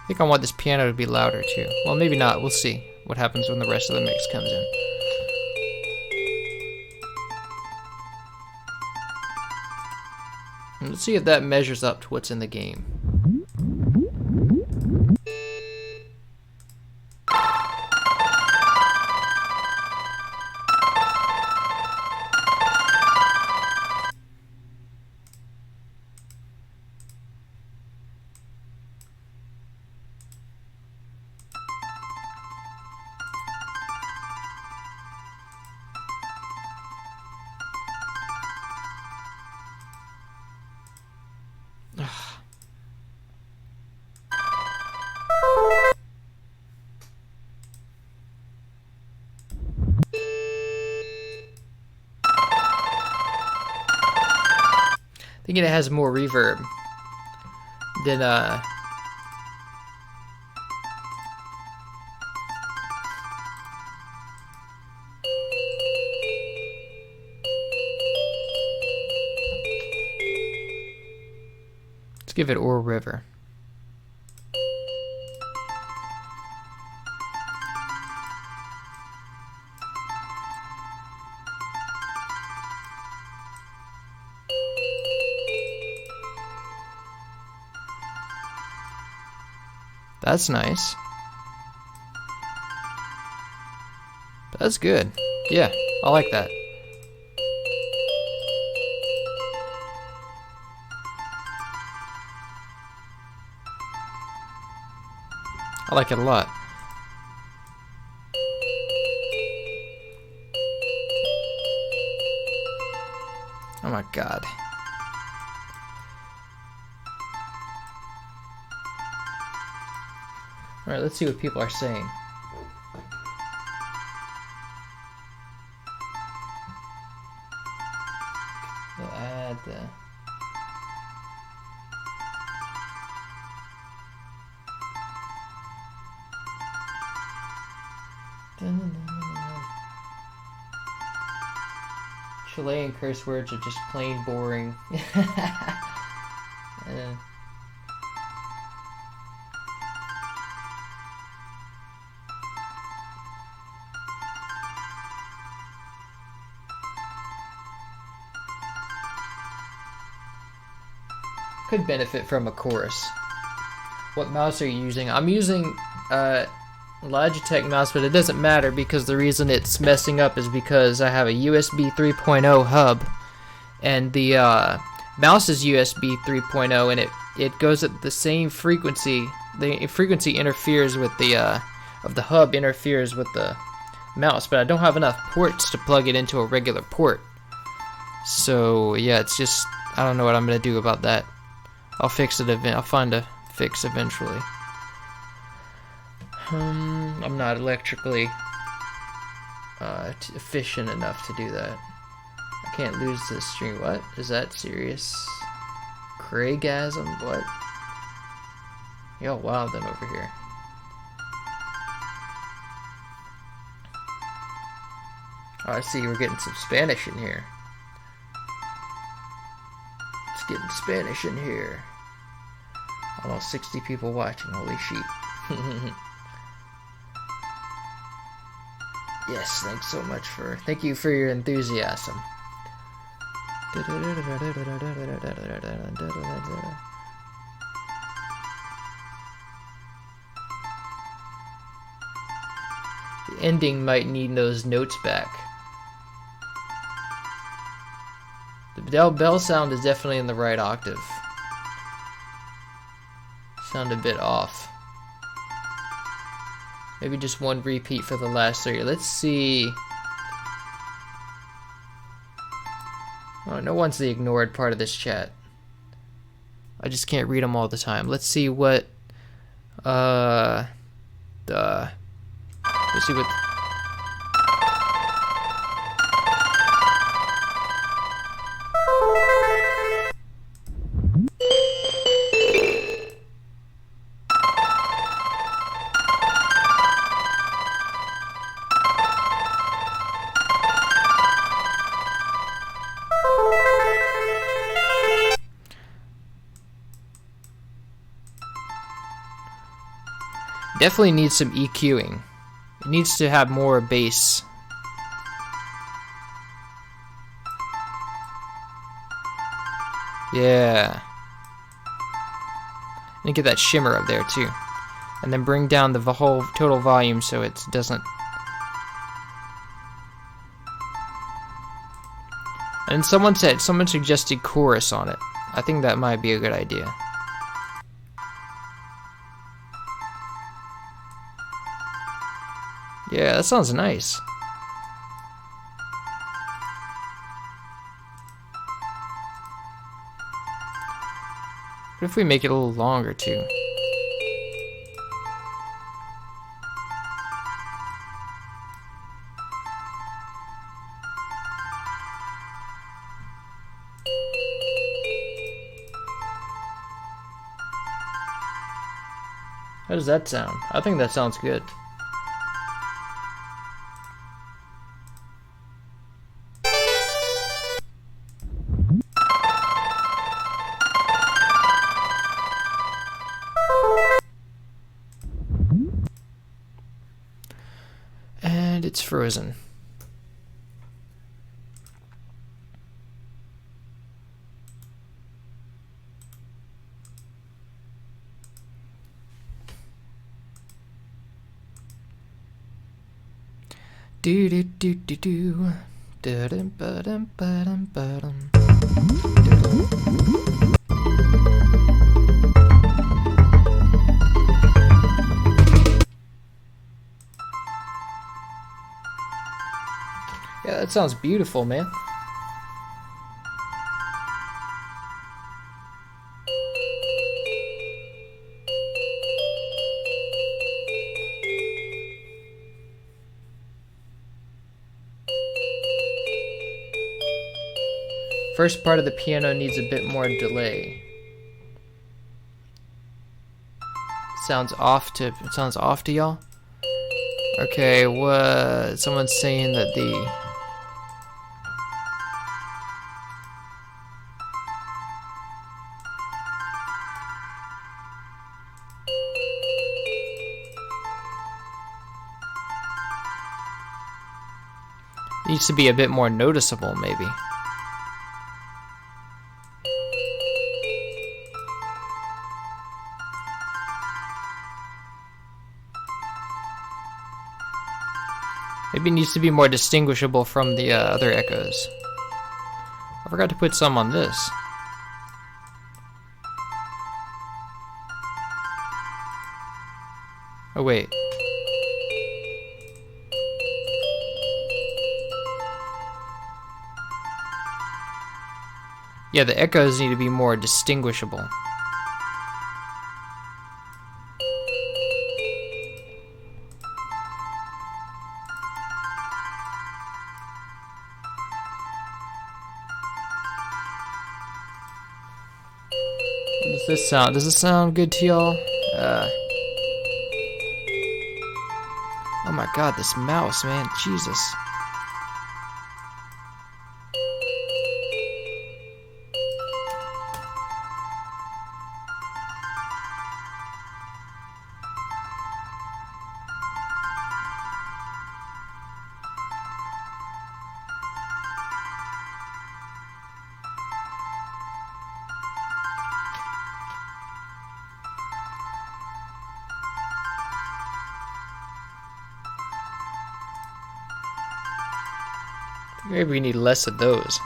I think I want this piano to be louder too. Well, maybe not. We'll see what happens when the rest of the mix comes in. And let's see if that measures up to what's in the game. Thinking it has more reverb than let's give it Or River. That's nice. That's good. Yeah, I like that. I like it a lot. Oh my god. Alright, let's see what people are saying. We'll add the... Chilean curse words are just plain boring. Could benefit from a chorus. What mouse are you using? I'm using Logitech mouse, but it doesn't matter because the reason it's messing up is because I have a USB 3.0 hub, and the mouse is USB 3.0, and it goes at the same frequency. The frequency interferes with the of the hub interferes with the mouse, but I don't have enough ports to plug it into a regular port. So yeah, it's just I don't know what I'm gonna do about that. I'll fix it. I'll find a fix eventually. I'm not electrically efficient enough to do that. I can't lose this stream. What? Is that serious? Craigasm? What? Y'all wildin' over here. Oh, I see we're getting some Spanish in here. It's getting Spanish in here. Almost 60 people watching. Holy shit. Yes, thanks so much for... Thank you for your enthusiasm. The ending might need those notes back. The bell sound is definitely in the right octave. Sound a bit off. Maybe just one repeat for the last 3. Let's see. Oh, no one's the ignored part of this chat. I just can't read them all the time. Let's see what let's see what definitely needs some EQing. It needs to have more bass. Yeah. And get that shimmer up there too. And then bring down the whole total volume so it doesn't. And someone suggested chorus on it. I think that might be a good idea. Yeah, that sounds nice. What if we make it a little longer too? How does that sound? I think that sounds good. And it's frozen. Do do do do do. Da-dum, ba-dum, ba-dum, ba-dum. Yeah, that sounds beautiful, man. First part of the piano needs a bit more delay. Sounds off to y'all? Okay, what someone's saying that the needs to be a bit more noticeable, maybe. Maybe it needs to be more distinguishable from the other echoes. I forgot to put some on this. Oh wait. Yeah, the echoes need to be more distinguishable. Does this sound? Does this sound good to y'all? Oh my god, this mouse, man. Jesus. Maybe we need less of those.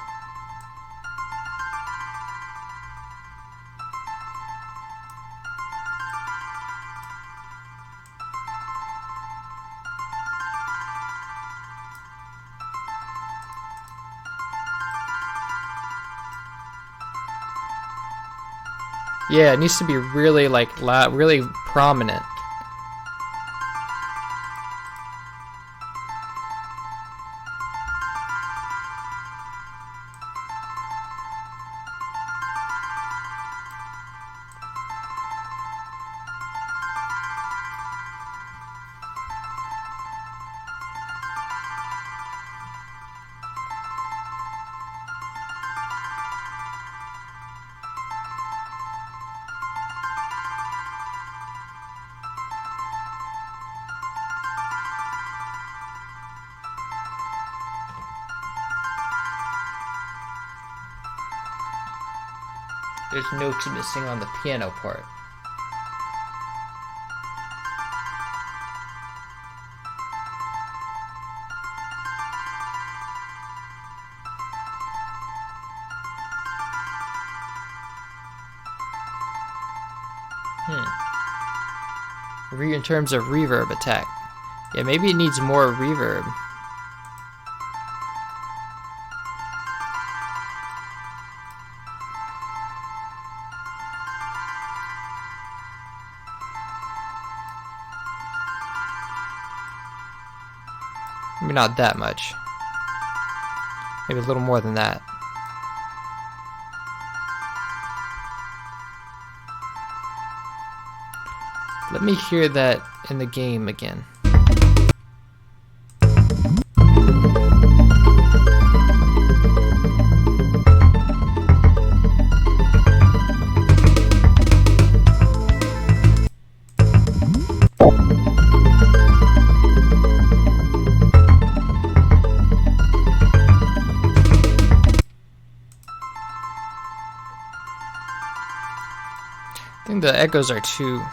Yeah, it needs to be really like loud, really prominent. There's notes missing on the piano part. In terms of reverb attack. Yeah, maybe it needs more reverb. Maybe not that much. Maybe a little more than that. Let me hear that in the game again. I think the echoes are too...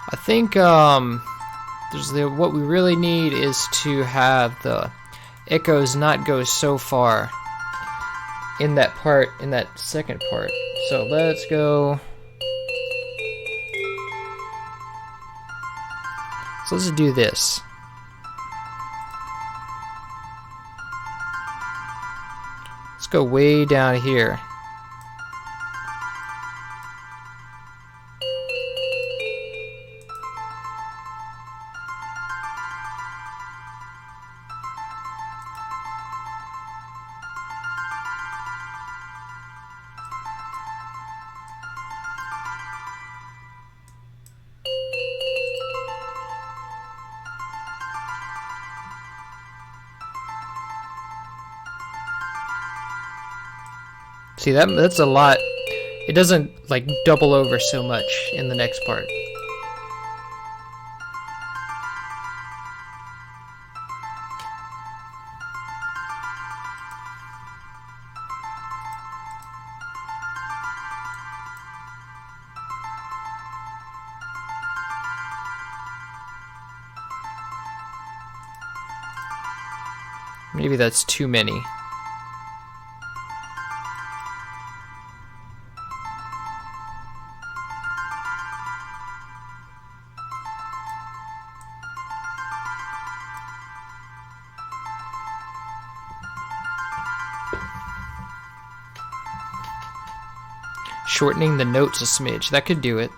I think what we really need is to have the echoes not go so far in that part, in that second part. So let's go. So let's do this. Let's go way down here. See, that's a lot. It doesn't like double over so much in the next part. Maybe that's too many. Shortening the notes a smidge, that could do it.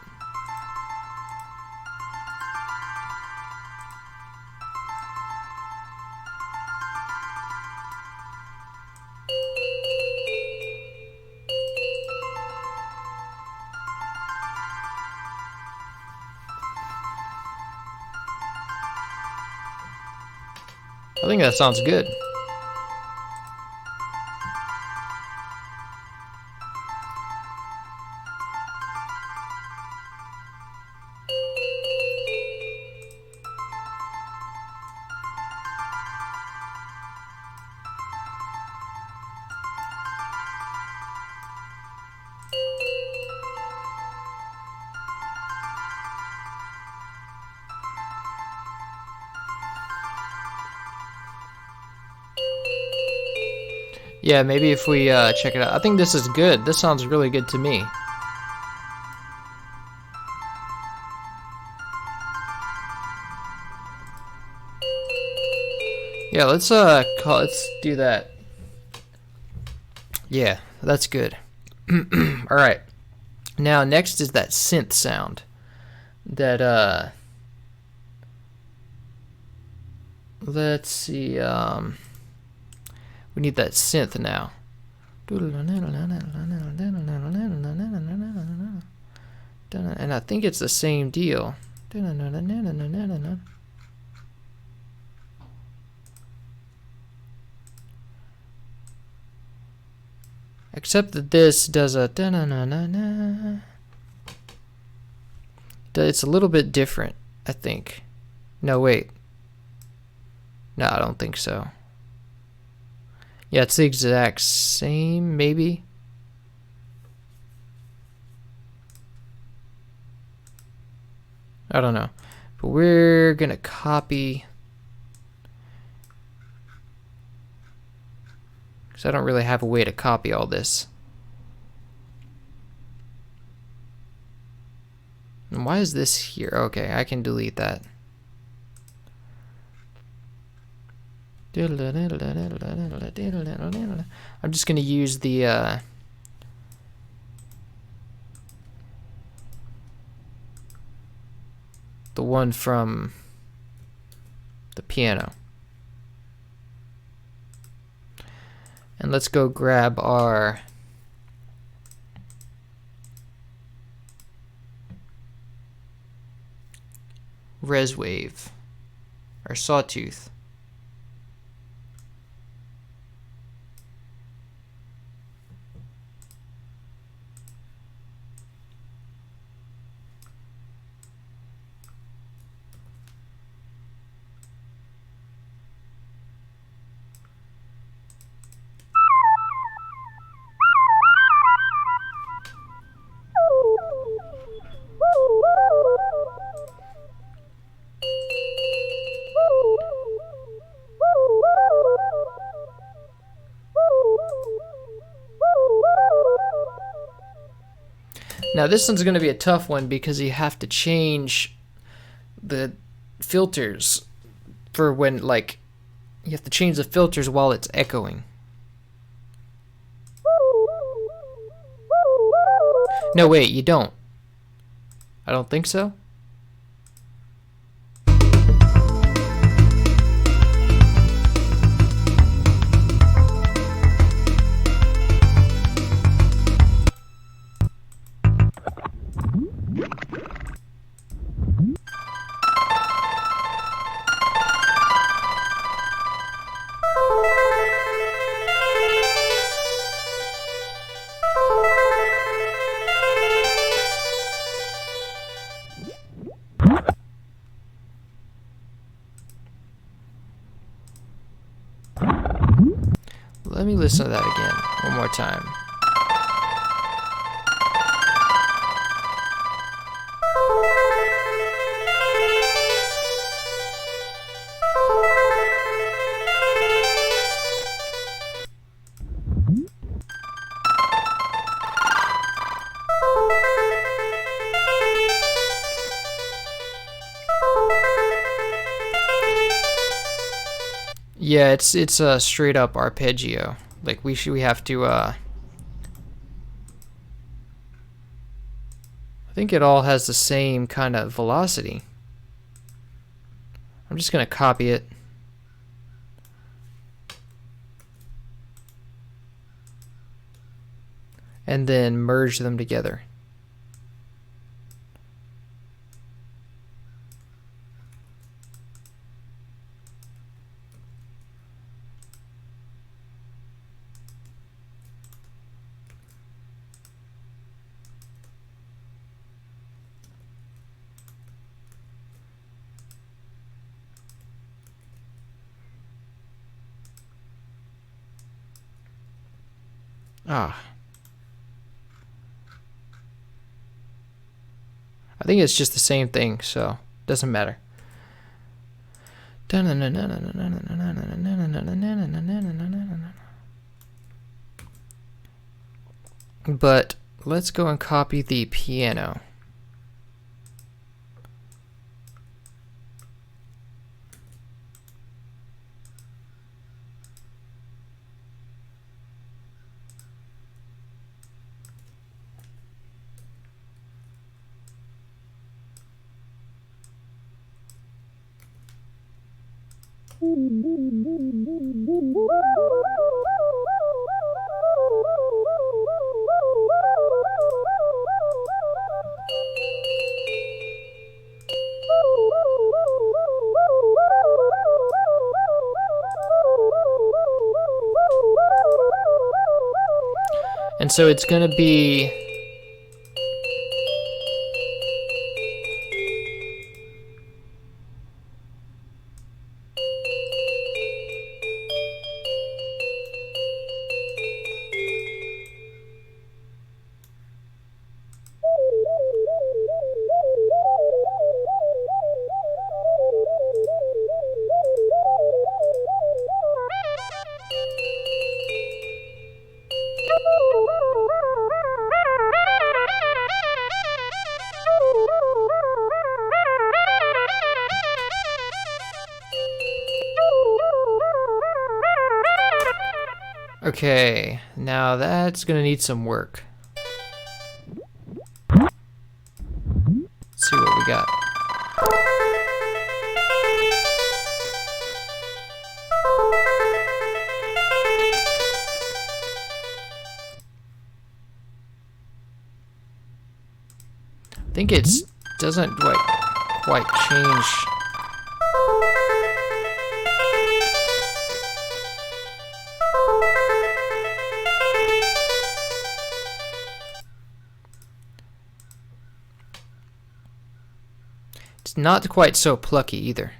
I think that sounds good. Yeah, maybe if we check it out. I think this is good. This sounds really good to me. Yeah, let's do that. Yeah, that's good. All right. Now next is that synth sound. That let's see, we need that synth now. And I think it's the same deal. Except that this does a it's a little bit different, I think. No, wait. No, I don't think so. Yeah, it's the exact same, maybe. I don't know. But we're gonna copy, because I don't really have a way to copy all this. And why is this here? Okay, I can delete that. I'm just gonna use the one from the piano. And let's go grab our res wave, our sawtooth. Now this one's going to be a tough one because you have to change the filters for when, like, you have to change the filters while it's echoing. No, wait, you don't. I don't think so. Let me listen to that again, one more time. Yeah, it's a straight up arpeggio. Like we have to I think it all has the same kind of velocity. I'm just gonna copy it. And then merge them together. Ah. I think it's just the same thing, so doesn't matter. But let's go and copy the piano. And so it's going to be okay, now that's gonna need some work. Let's see what we got. I think it doesn't quite change. It's not quite so plucky either.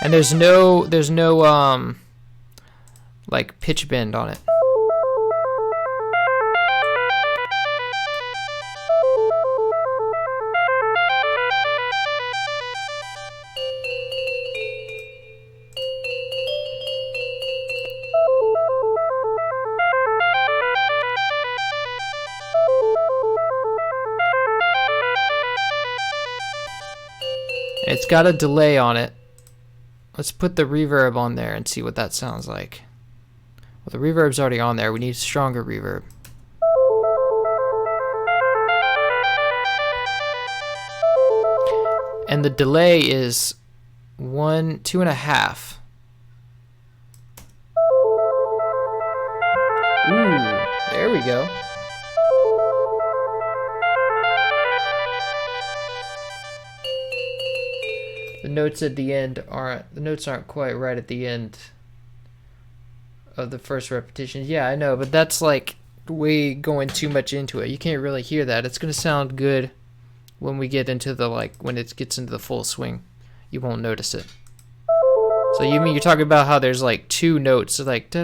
And there's no like pitch bend on it. It's got a delay on it. Let's put the reverb on there and see what that sounds like. Well, the reverb's already on there. We need stronger reverb. And the delay is 2.5. Ooh, there we go. The notes at the end aren't quite right at the end of the first repetition. Yeah, I know, but that's like way going too much into it. You can't really hear that. It's gonna sound good when we get into the when it gets into the full swing. You won't notice it. So you mean you're talking about how there's like two notes, so like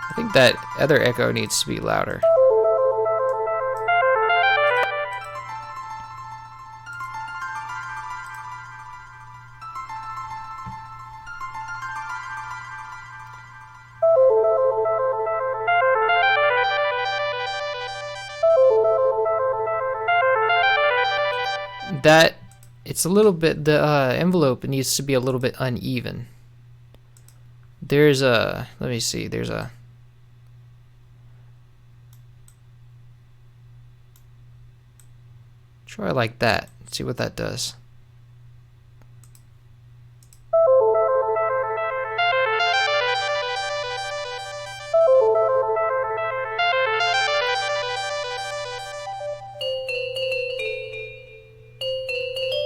I think that other echo needs to be louder. That it's a little bit, the envelope needs to be a little bit uneven. There's a, let me see, there's a, try like that, see what that does.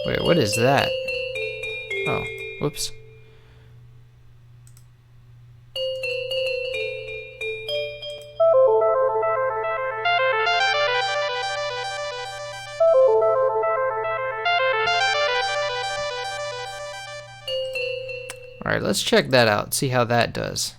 Wait, what is that? Oh, whoops. Alright, let's check that out, see how that does.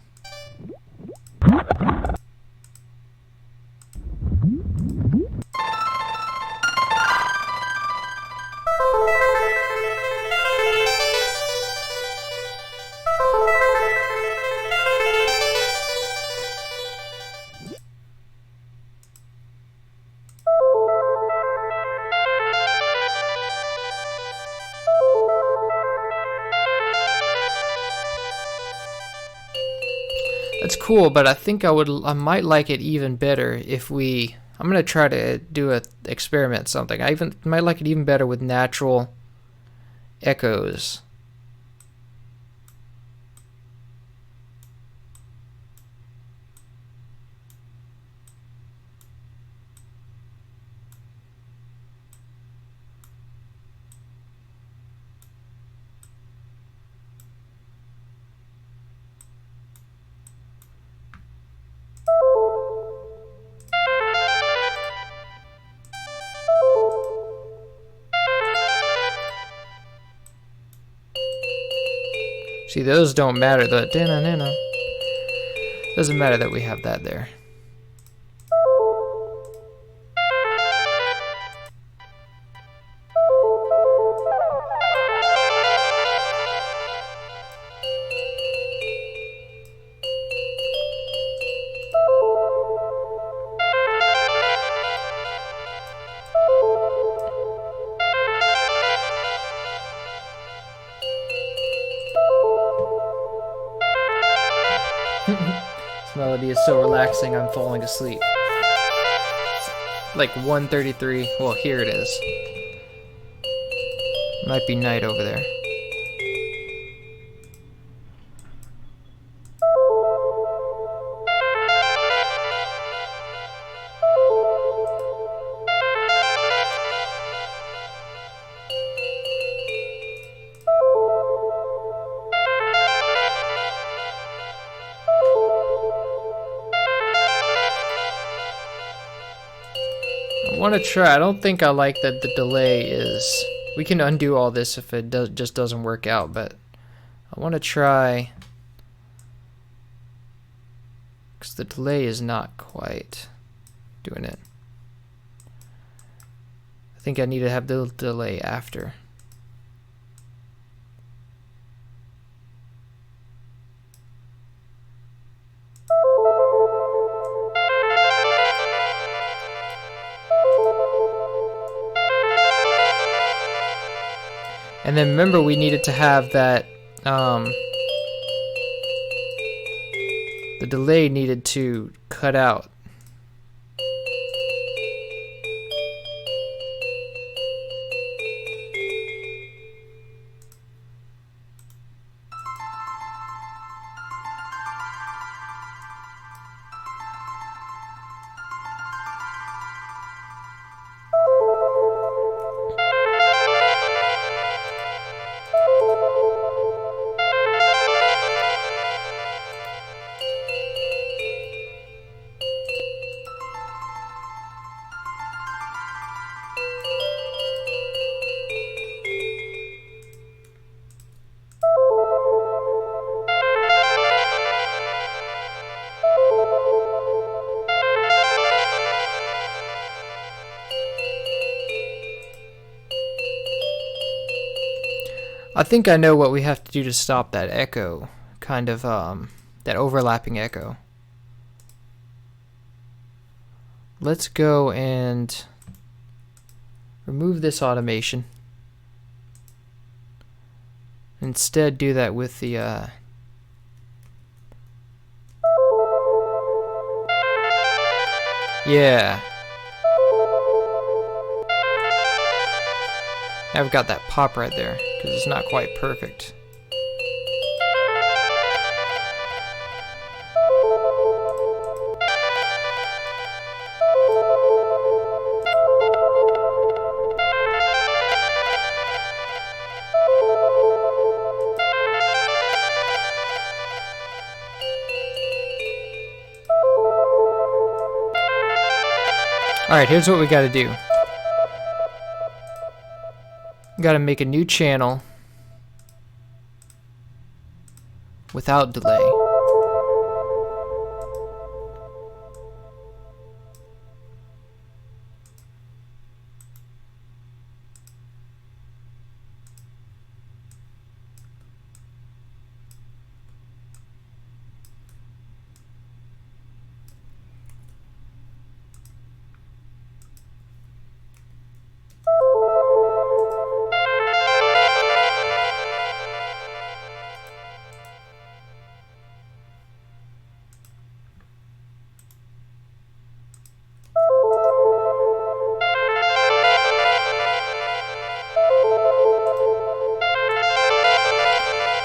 That's cool, but I think I might like it even better if I'm gonna try to do a experiment something. I might like it even better with natural echoes. See, those don't matter. The doesn't matter that we have that there. This melody is so relaxing, I'm falling asleep. Like 1:33. Well, here it is. Might be night over there. I want to try. I don't think I like that the delay is... We can undo all this if it just doesn't work out, but I want to try... Because the delay is not quite doing it. I think I need to have the delay after. And then remember, we needed to have that, the delay needed to cut out. I think I know what we have to do to stop that echo, kind of, that overlapping echo. Let's go and remove this automation. Instead, do that with the, yeah. I've got that pop right there, because it's not quite perfect. Alright, here's what we gotta do. Got to make a new channel. without delay.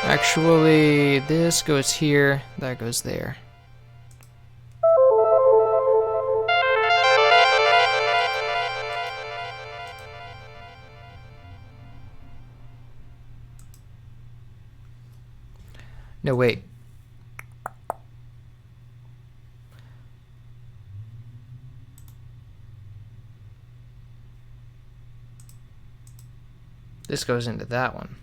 Actually, this goes here, that goes there. No, wait. This goes into that one.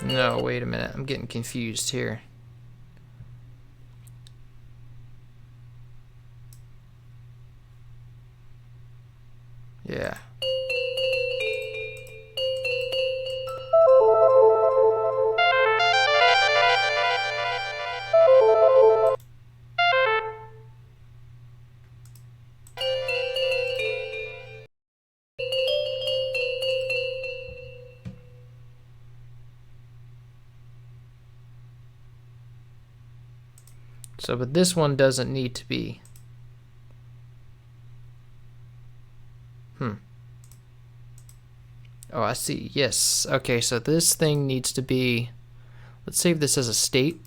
No, wait a minute. I'm getting confused here. Yeah. So, but this one doesn't need to be. Oh, I see. Yes. Okay, so this thing needs to be... Let's save this as a state.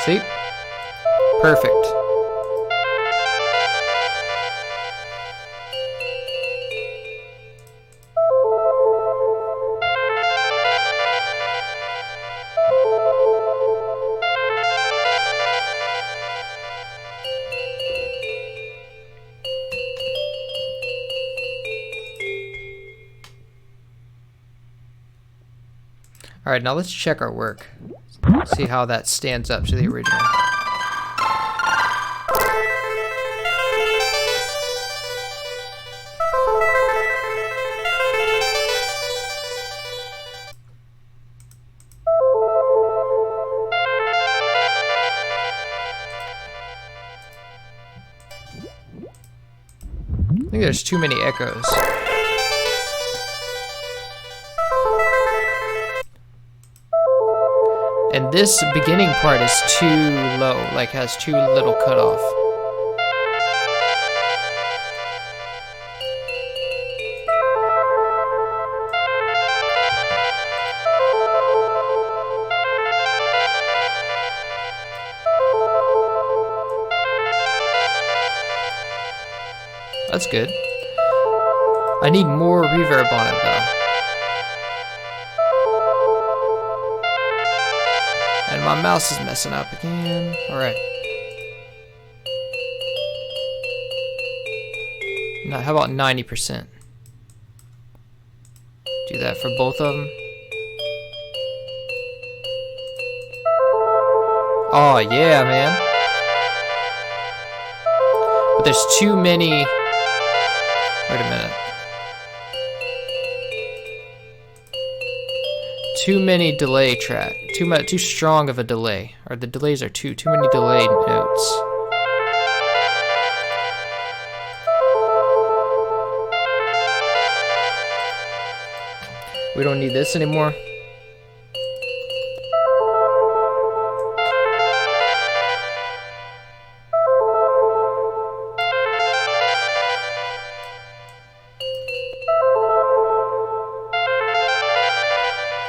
See? Perfect. Alright, now let's check our work. See how that stands up to the original. I think there's too many echoes. And this beginning part is too low, like has too little cutoff. That's good. I need more reverb on it though. And my mouse is messing up again. Alright. Now, how about 90%? Do that for both of them. Oh, yeah, man. But there's too many... Wait a minute. Too many delay track. Too strong of a delay. Or the delays are too many delayed notes. We don't need this anymore.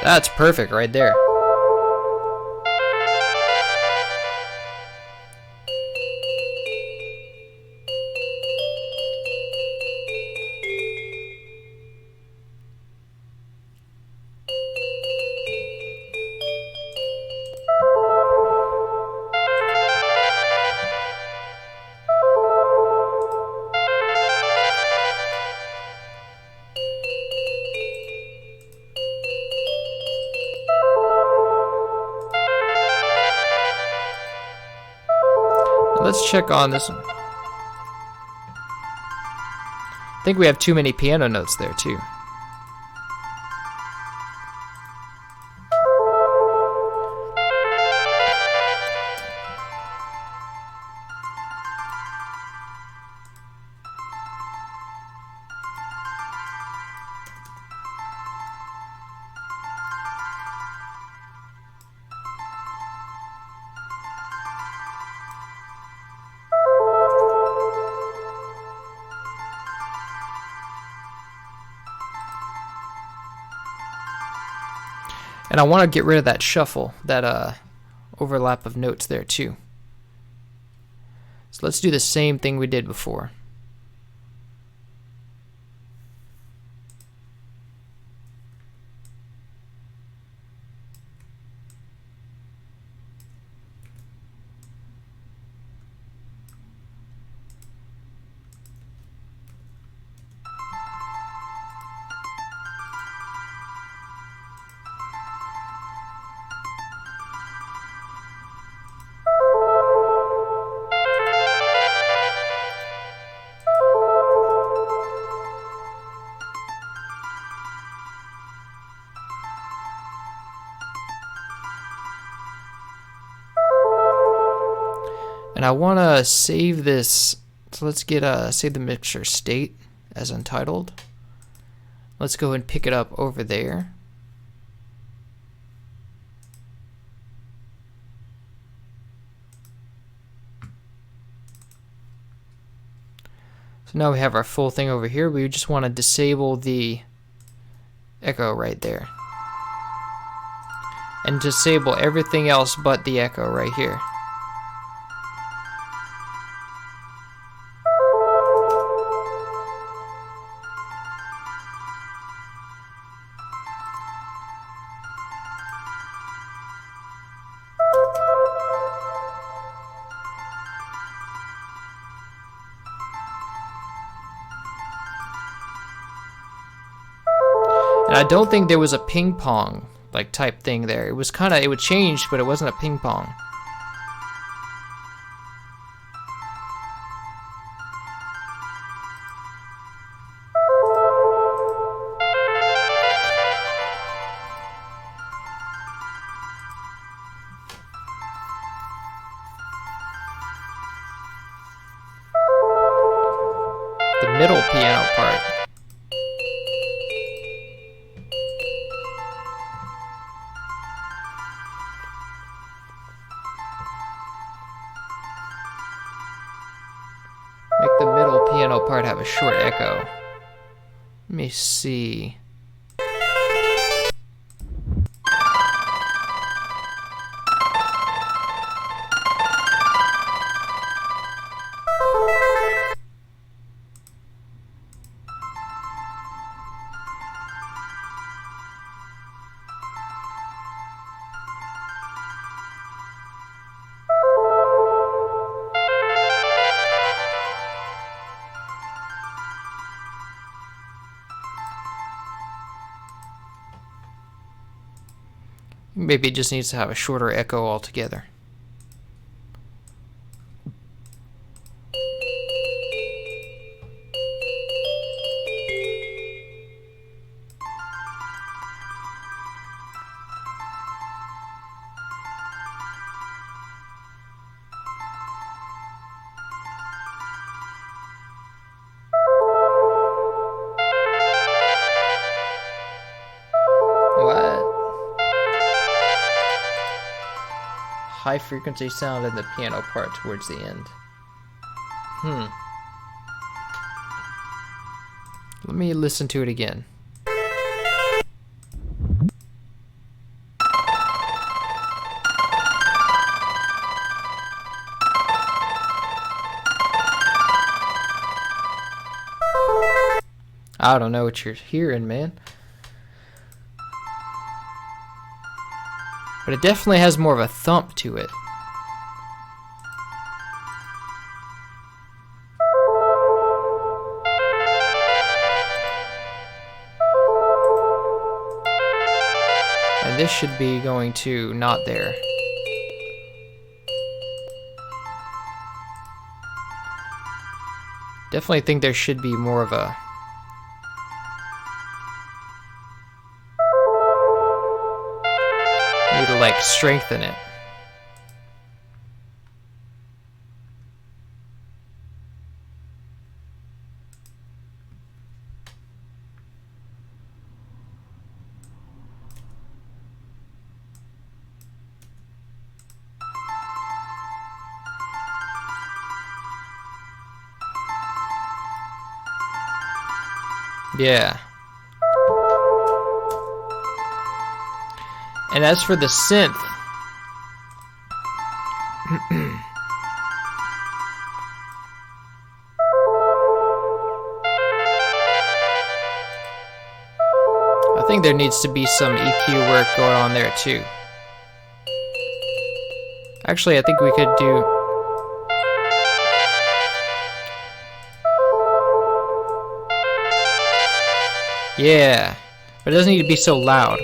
That's perfect right there. check on this one. I think we have too many piano notes there too. And I want to get rid of that shuffle, that overlap of notes there too. So let's do the same thing we did before. And I want to save this, so let's get save the mixture state as untitled. Let's go and pick it up over there. So now we have our full thing over here. We just want to disable the echo right there. And disable everything else but the echo right here. And I don't think there was a ping pong like type thing there. It was kind of, it would change, but it wasn't a ping pong. The middle piano part. Make the middle piano part have a short echo. Let me see. Maybe it just needs to have a shorter echo altogether. High frequency sound in the piano part towards the end. Let me listen to it again. I don't know what you're hearing, man. But it definitely has more of a thump to it. And this should be going to not there. Definitely think there should be more of a... Need to like strengthen it. Yeah. And as for the synth, I think there needs to be some EQ work going on there too. Actually, I think we could do... Yeah, but it doesn't need to be so loud.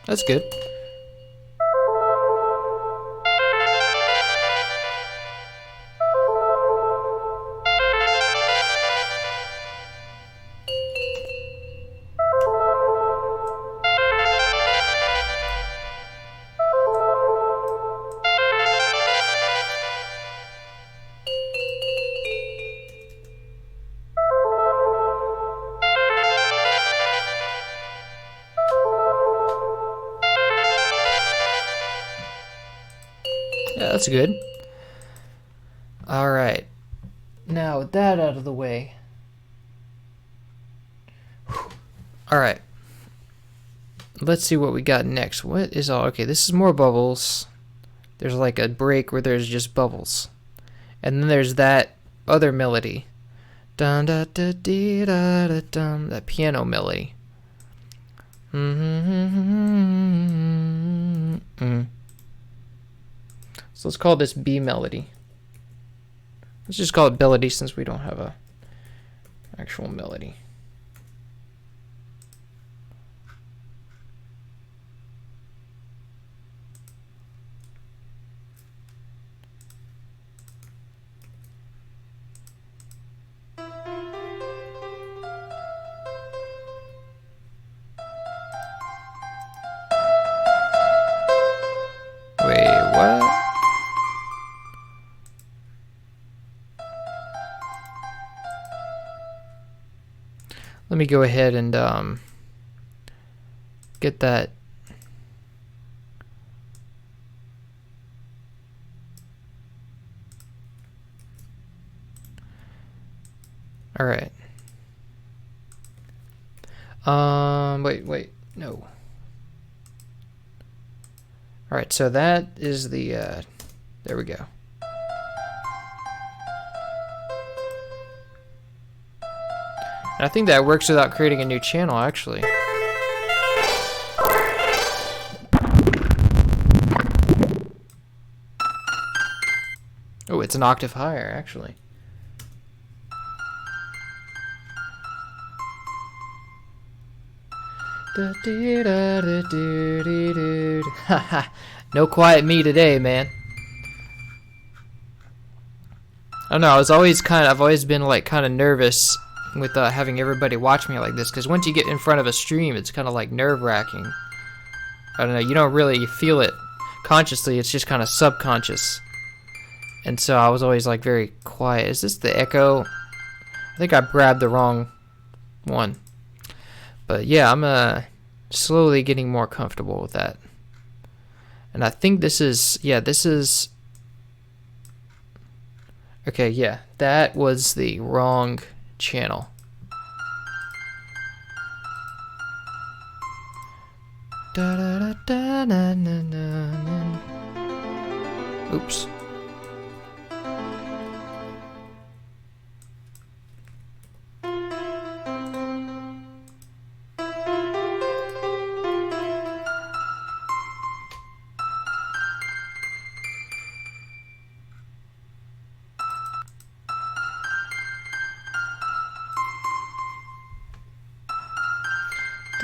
That's good. Yeah, that's good. Alright. Now, with that out of the way. Alright. Let's see what we got next. What is all... Okay, this is more bubbles. There's like a break where there's just bubbles. And then there's that other melody. Dun da da dee da da dum. That piano melody. So let's call this B melody. Let's just call it melody since we don't have a actual melody. Wait, what? Let me go ahead and get that. All right. Wait, no. All right, so that is the, there we go. And I think that works without creating a new channel, actually. Oh, it's an octave higher, actually. Haha, no quiet me today, man. I don't know, I've always been like kind of nervous with having everybody watch me like this, because once you get in front of a stream, it's kind of like nerve-wracking. I don't know, you don't really feel it consciously, it's just kind of subconscious. And so I was always like very quiet. Is this the echo? I think I grabbed the wrong one. But yeah, I'm slowly getting more comfortable with that. And I think this is, yeah, this is... Okay, yeah, that was the wrong channel. Da, da, da, da, na, na, na, na. Oops.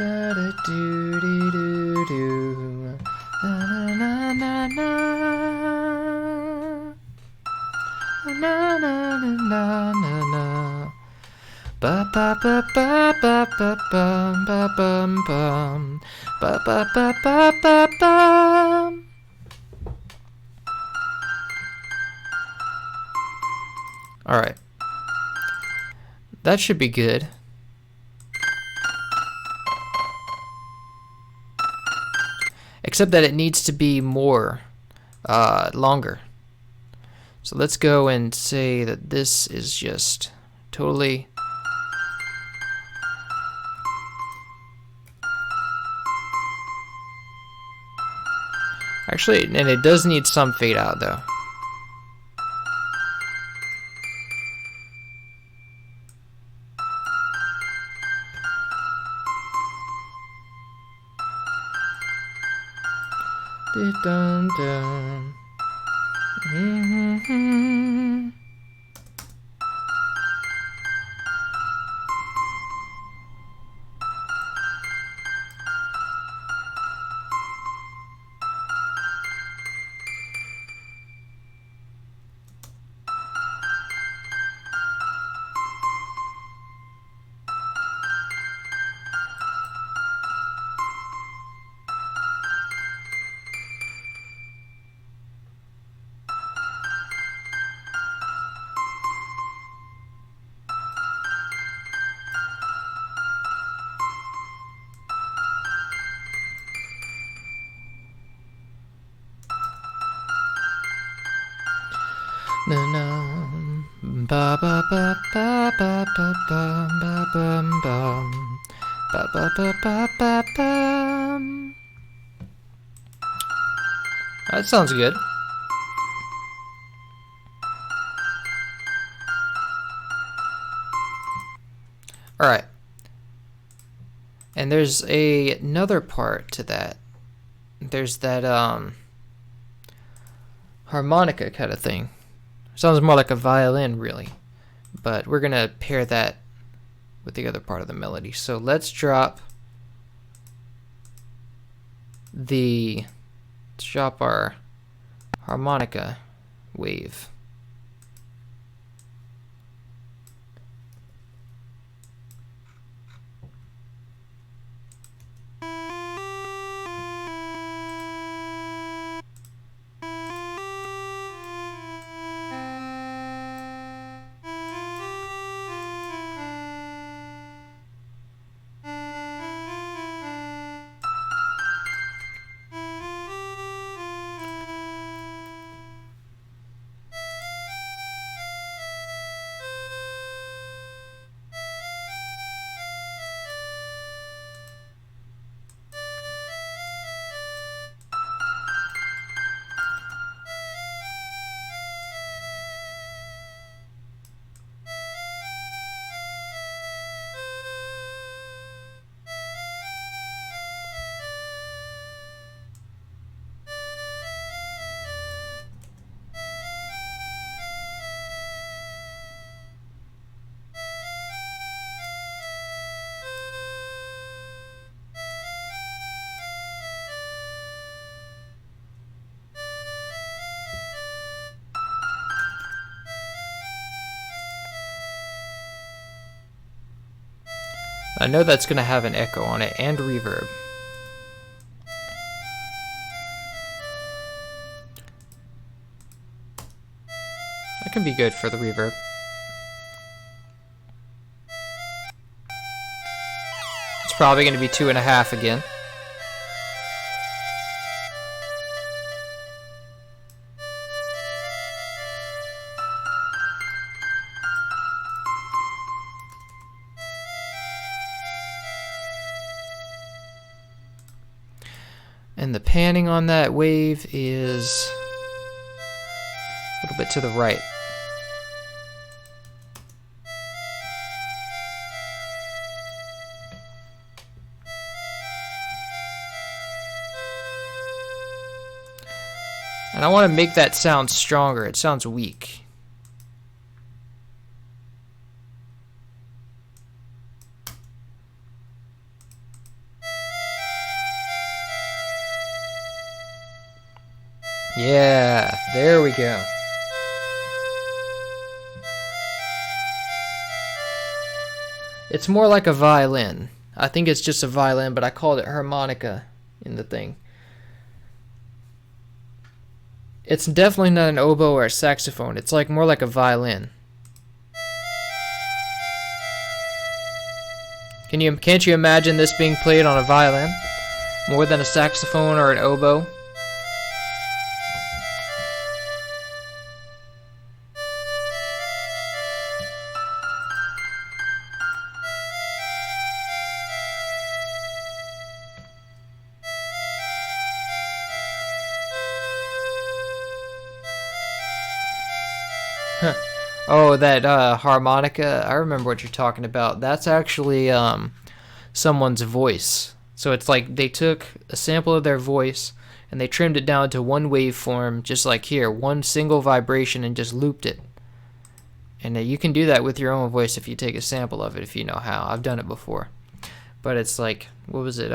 Da da do do do do. Na na na na. Na na na na na na. Ba ba ba ba ba ba bum ba bum bum ba ba ba ba ba bum. All right, that should be good. Except that it needs to be more longer. So let's go and say that this is just totally. Actually, and it does need some fade out though. Dun dun. Mm-hmm. Na na ba ba ba ba ba ba ba ba bum bum ba ba ba ba ba bum. That sounds good. All right. And there's another part to that. There's that harmonica kind of thing. Sounds more like a violin, really. But we're going to pair that with the other part of the melody. So let's drop our harmonica wave. I know that's going to have an echo on it and reverb. That can be good for the reverb. It's probably going to be 2.5 again. And the panning on that wave is a little bit to the right. And I want to make that sound stronger. It sounds weak. Yeah, there we go. It's more like a violin. I think it's just a violin, but I called it harmonica in the thing. It's definitely not an oboe or a saxophone. It's like more like a violin. Can't you imagine this being played on a violin more than a saxophone or an oboe? Oh, that harmonica. I remember what you're talking about. That's actually someone's voice. So it's like they took a sample of their voice and they trimmed it down to one waveform, just like here, one single vibration, and just looped it. And you can do that with your own voice if you take a sample of it, if you know how. I've done it before. But it's like, what was it?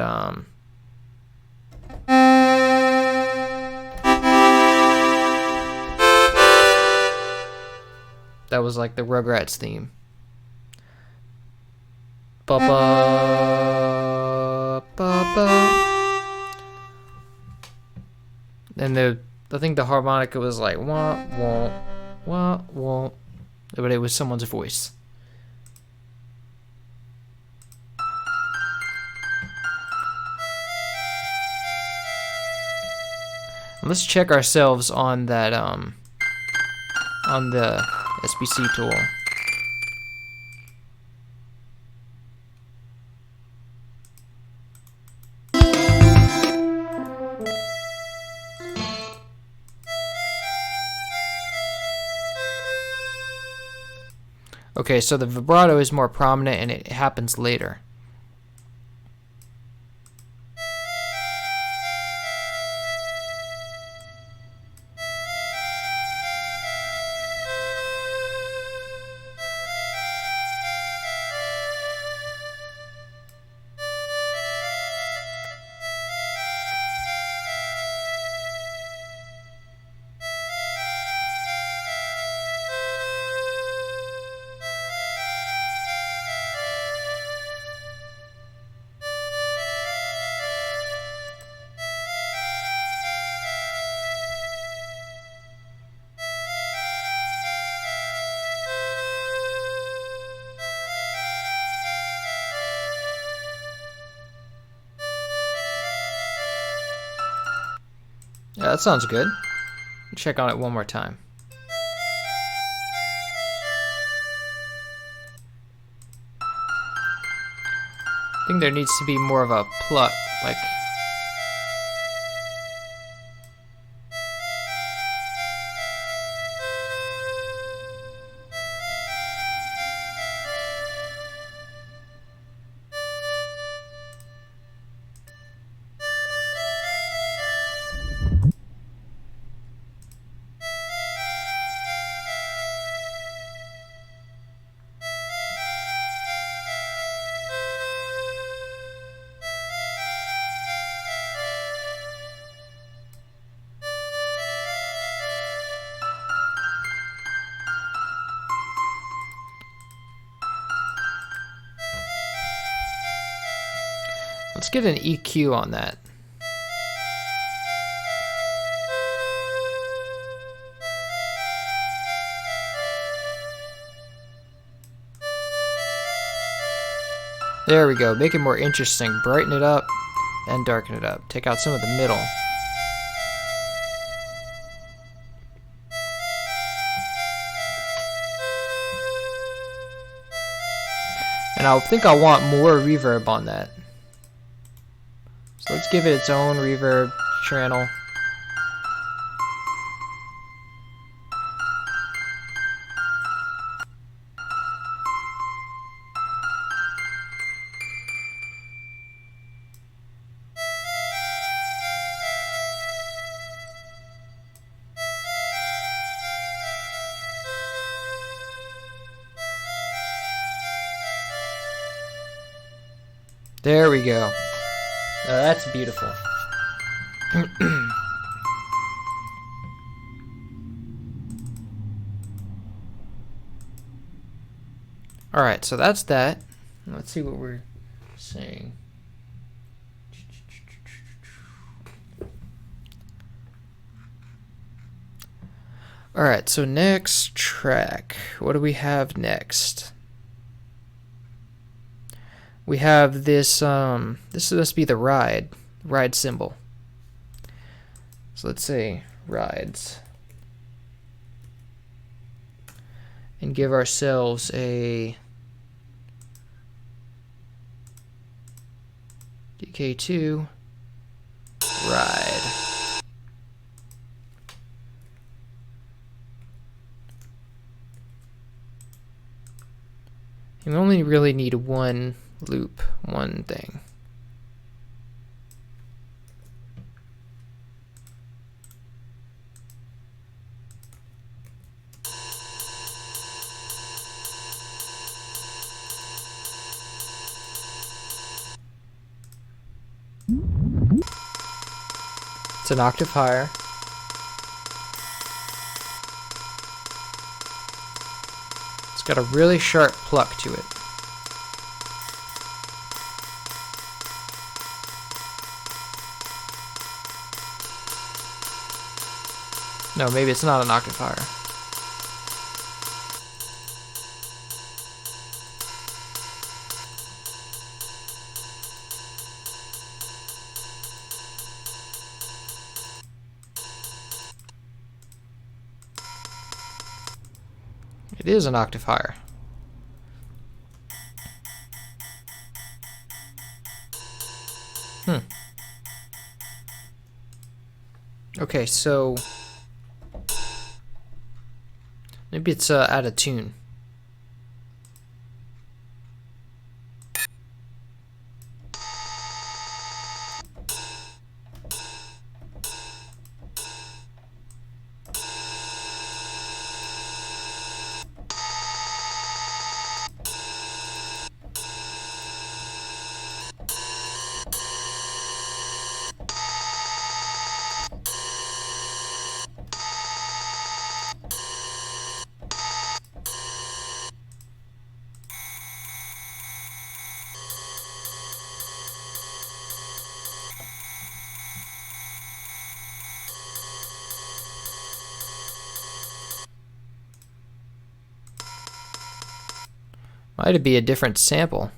That was like the Rugrats theme. Ba ba ba ba. And I think the harmonica was like wah wah wah wah, but it was someone's voice. And let's check ourselves on that on the SBC tool. Okay, so the vibrato is more prominent and it happens later. Yeah, that sounds good. Check on it one more time. I think there needs to be more of a pluck, like... Let's get an EQ on that. There we go. Make it more interesting. Brighten it up and darken it up. Take out some of the middle. And I think I want more reverb on that. So let's give it its own reverb channel. There we go. That's beautiful. Alright, so that's that. Let's see what we're saying. Alright, so next track. What do we have next? We have this, this must be the ride symbol. So let's say rides. And give ourselves a DK2 ride. You only really need one loop, one thing. It's an octave higher. It's got a really sharp pluck to it. No, maybe it's not an octave higher. It is an octave higher. Okay, so maybe it's out of tune. Might be a different sample.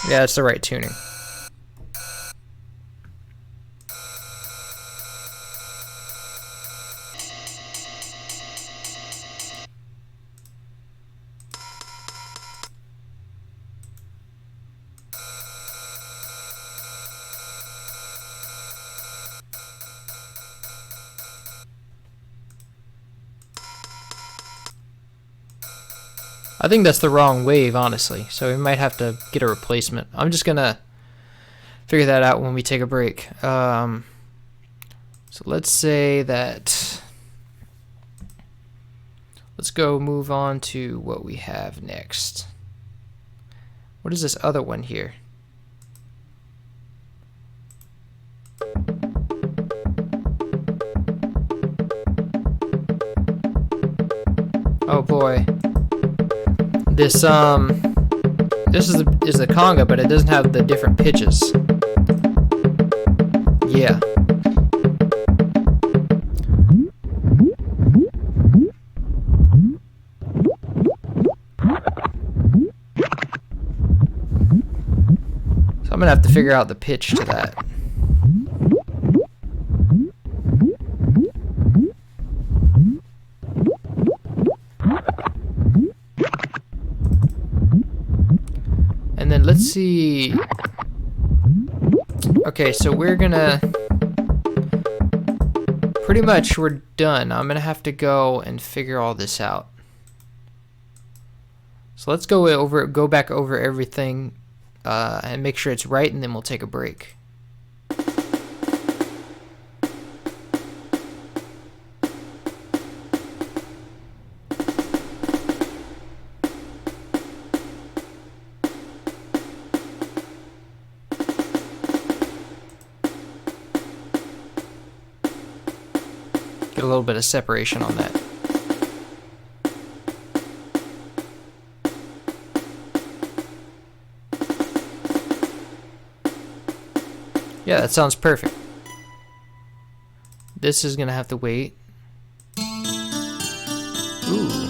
Yeah, it's the right tuning. I think that's the wrong wave, honestly, so we might have to get a replacement. I'm just gonna figure that out when we take a break. So let's say that, let's go move on to what we have next. What is this other one here? Oh boy. This is the conga, but it doesn't have the different pitches. Yeah. So I'm gonna have to figure out the pitch to that. And then let's see. Okay, so we're gonna pretty much we're done. I'm gonna have to go and figure all this out. So let's go back over everything and make sure it's right, and then we'll take a break. Get a little bit of separation on that. Yeah, that sounds perfect. This is gonna have to wait. Ooh.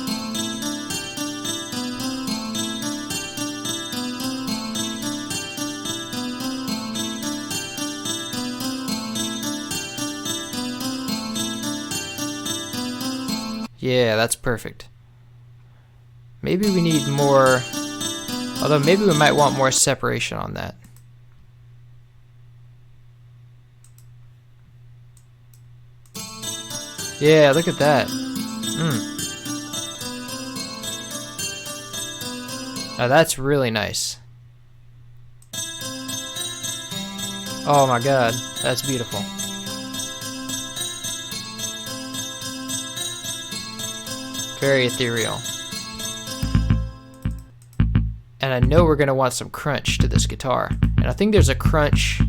Yeah, that's perfect. Maybe we need more, although maybe we might want more separation on that. Yeah, look at that. Now that's really nice. Oh my god, that's beautiful. Very ethereal. And I know we're going to want some crunch to this guitar. And I think there's a crunch,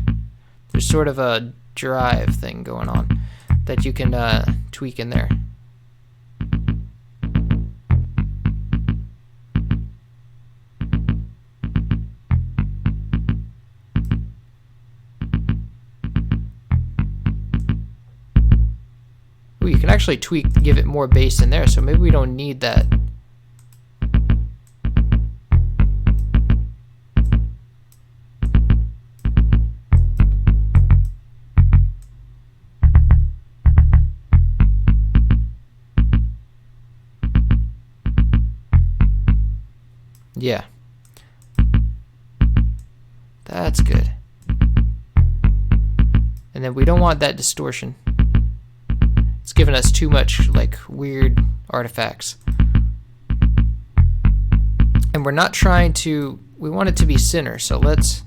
there's sort of a drive thing going on that you can tweak in there. Ooh, you can actually tweak to give it more bass in there, so maybe we don't need that. Yeah. That's good. And then we don't want that distortion. It's giving us too much like weird artifacts. And we're not trying to, we want it to be center, so let's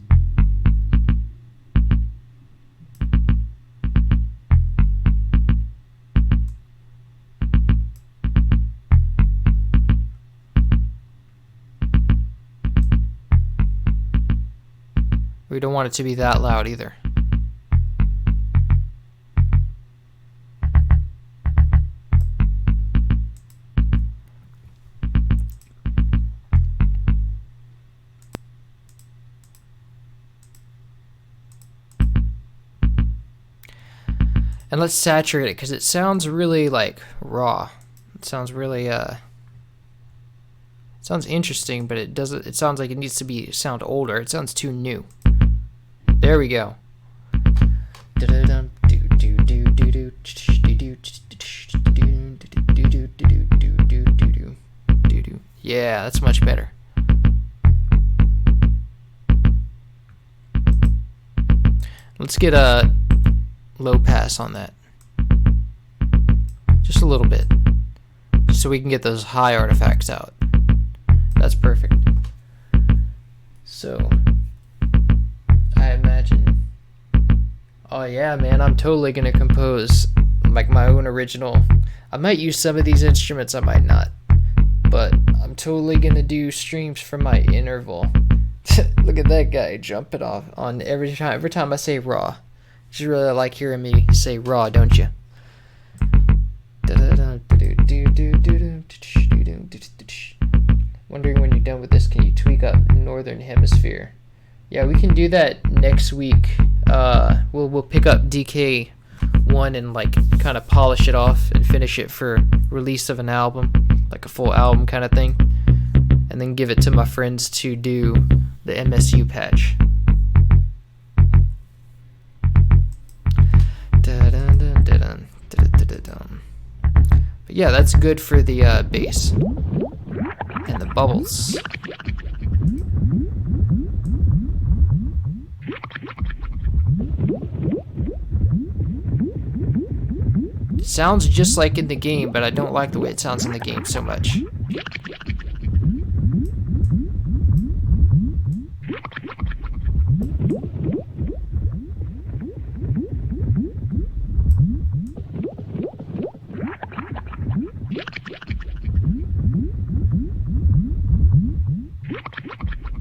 we don't want it to be that loud either. And let's saturate it because it sounds really like raw. It sounds really it sounds interesting, but it doesn't. It sounds like it needs to sound older. It sounds too new. There we go. Yeah, that's much better. Let's get a low pass on that. Just a little bit. Just so we can get those high artifacts out. That's perfect. So I imagine, oh yeah, man, I'm totally gonna compose like my own original. I might use some of these instruments, I might not, but I'm totally gonna do streams from my interval. Look at that guy jumping off on every time I say raw. You really like hearing me say raw, don't you? Wondering when you're done with this, can you tweak up Northern Hemisphere? Yeah, we can do that next week. We'll pick up DK1 and like kind of polish it off and finish it for release of an album, like a full album kind of thing, and then give it to my friends to do the MSU patch. But yeah, that's good for the bass and the bubbles. It sounds just like in the game, but I don't like the way it sounds in the game so much.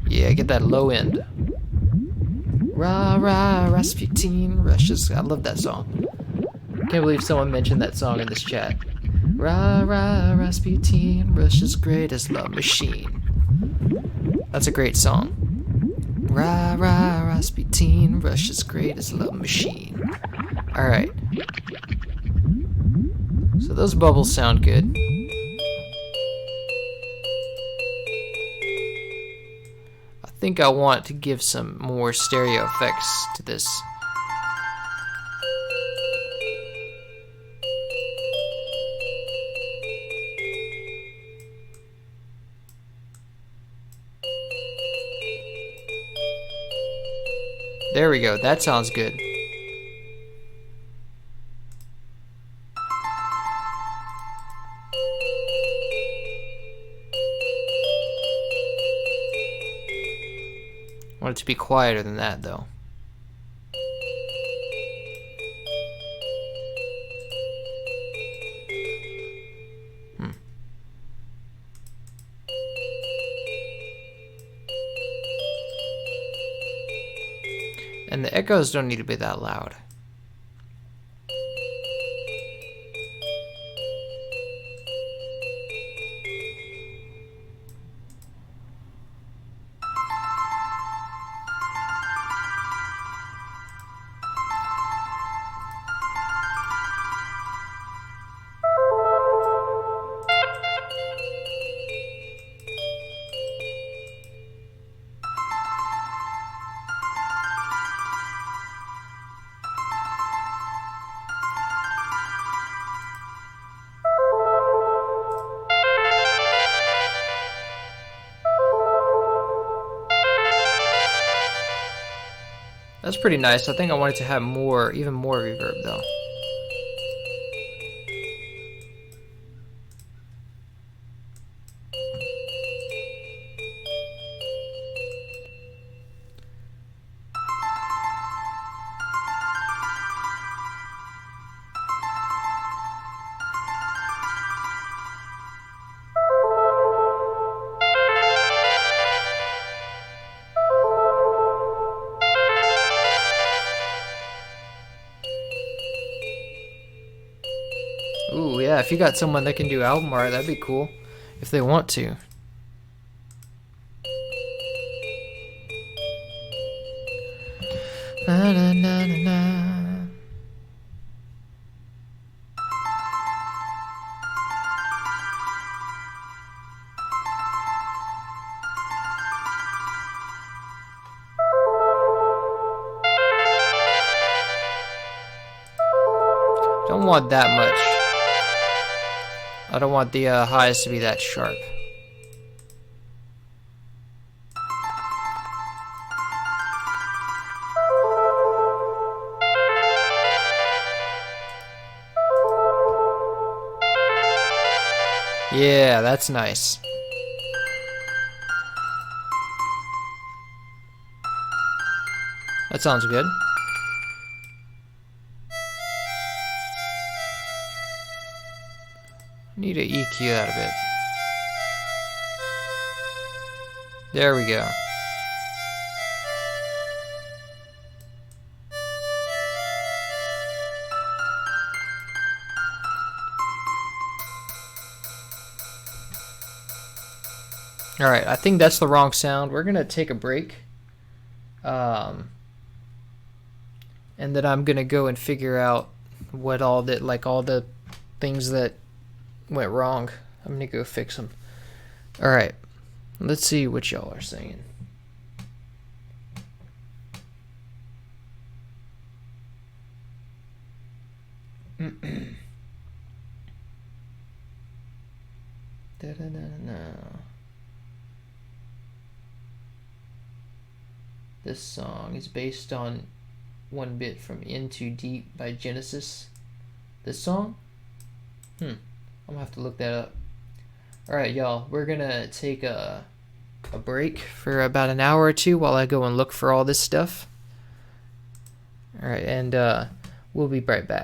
Yeah, get that low end. Rah rah Rasputin rushes. I love that song. Can't believe someone mentioned that song in this chat. Rah rah Rasputin Russia's greatest love machine. That's a great song. Rah rah Rasputin Russia's greatest love machine. Alright. So those bubbles sound good. I think I want to give some more stereo effects to this. There we go, that sounds good. I want it to be quieter than that though. And the echoes don't need to be that loud. That's pretty nice. I think I wanted to have more, even more reverb though. Ooh, yeah, if you got someone that can do album art, that'd be cool. If they want to. Na, na, na, na, na. Don't want that much. I don't want the highs to be that sharp. Yeah, that's nice. That sounds good. Need to EQ that a bit. There we go. Alright, I think that's the wrong sound. We're gonna take a break And then I'm gonna go and figure out what all the things that went wrong. I'm gonna go fix them. All right, let's see what y'all are saying. This song is based on One Bit from Into Deep by Genesis. This song? I'm gonna have to look that up. Alright, y'all, we're gonna take a break for about an hour or two while I go and look for all this stuff. Alright, and we'll be right back.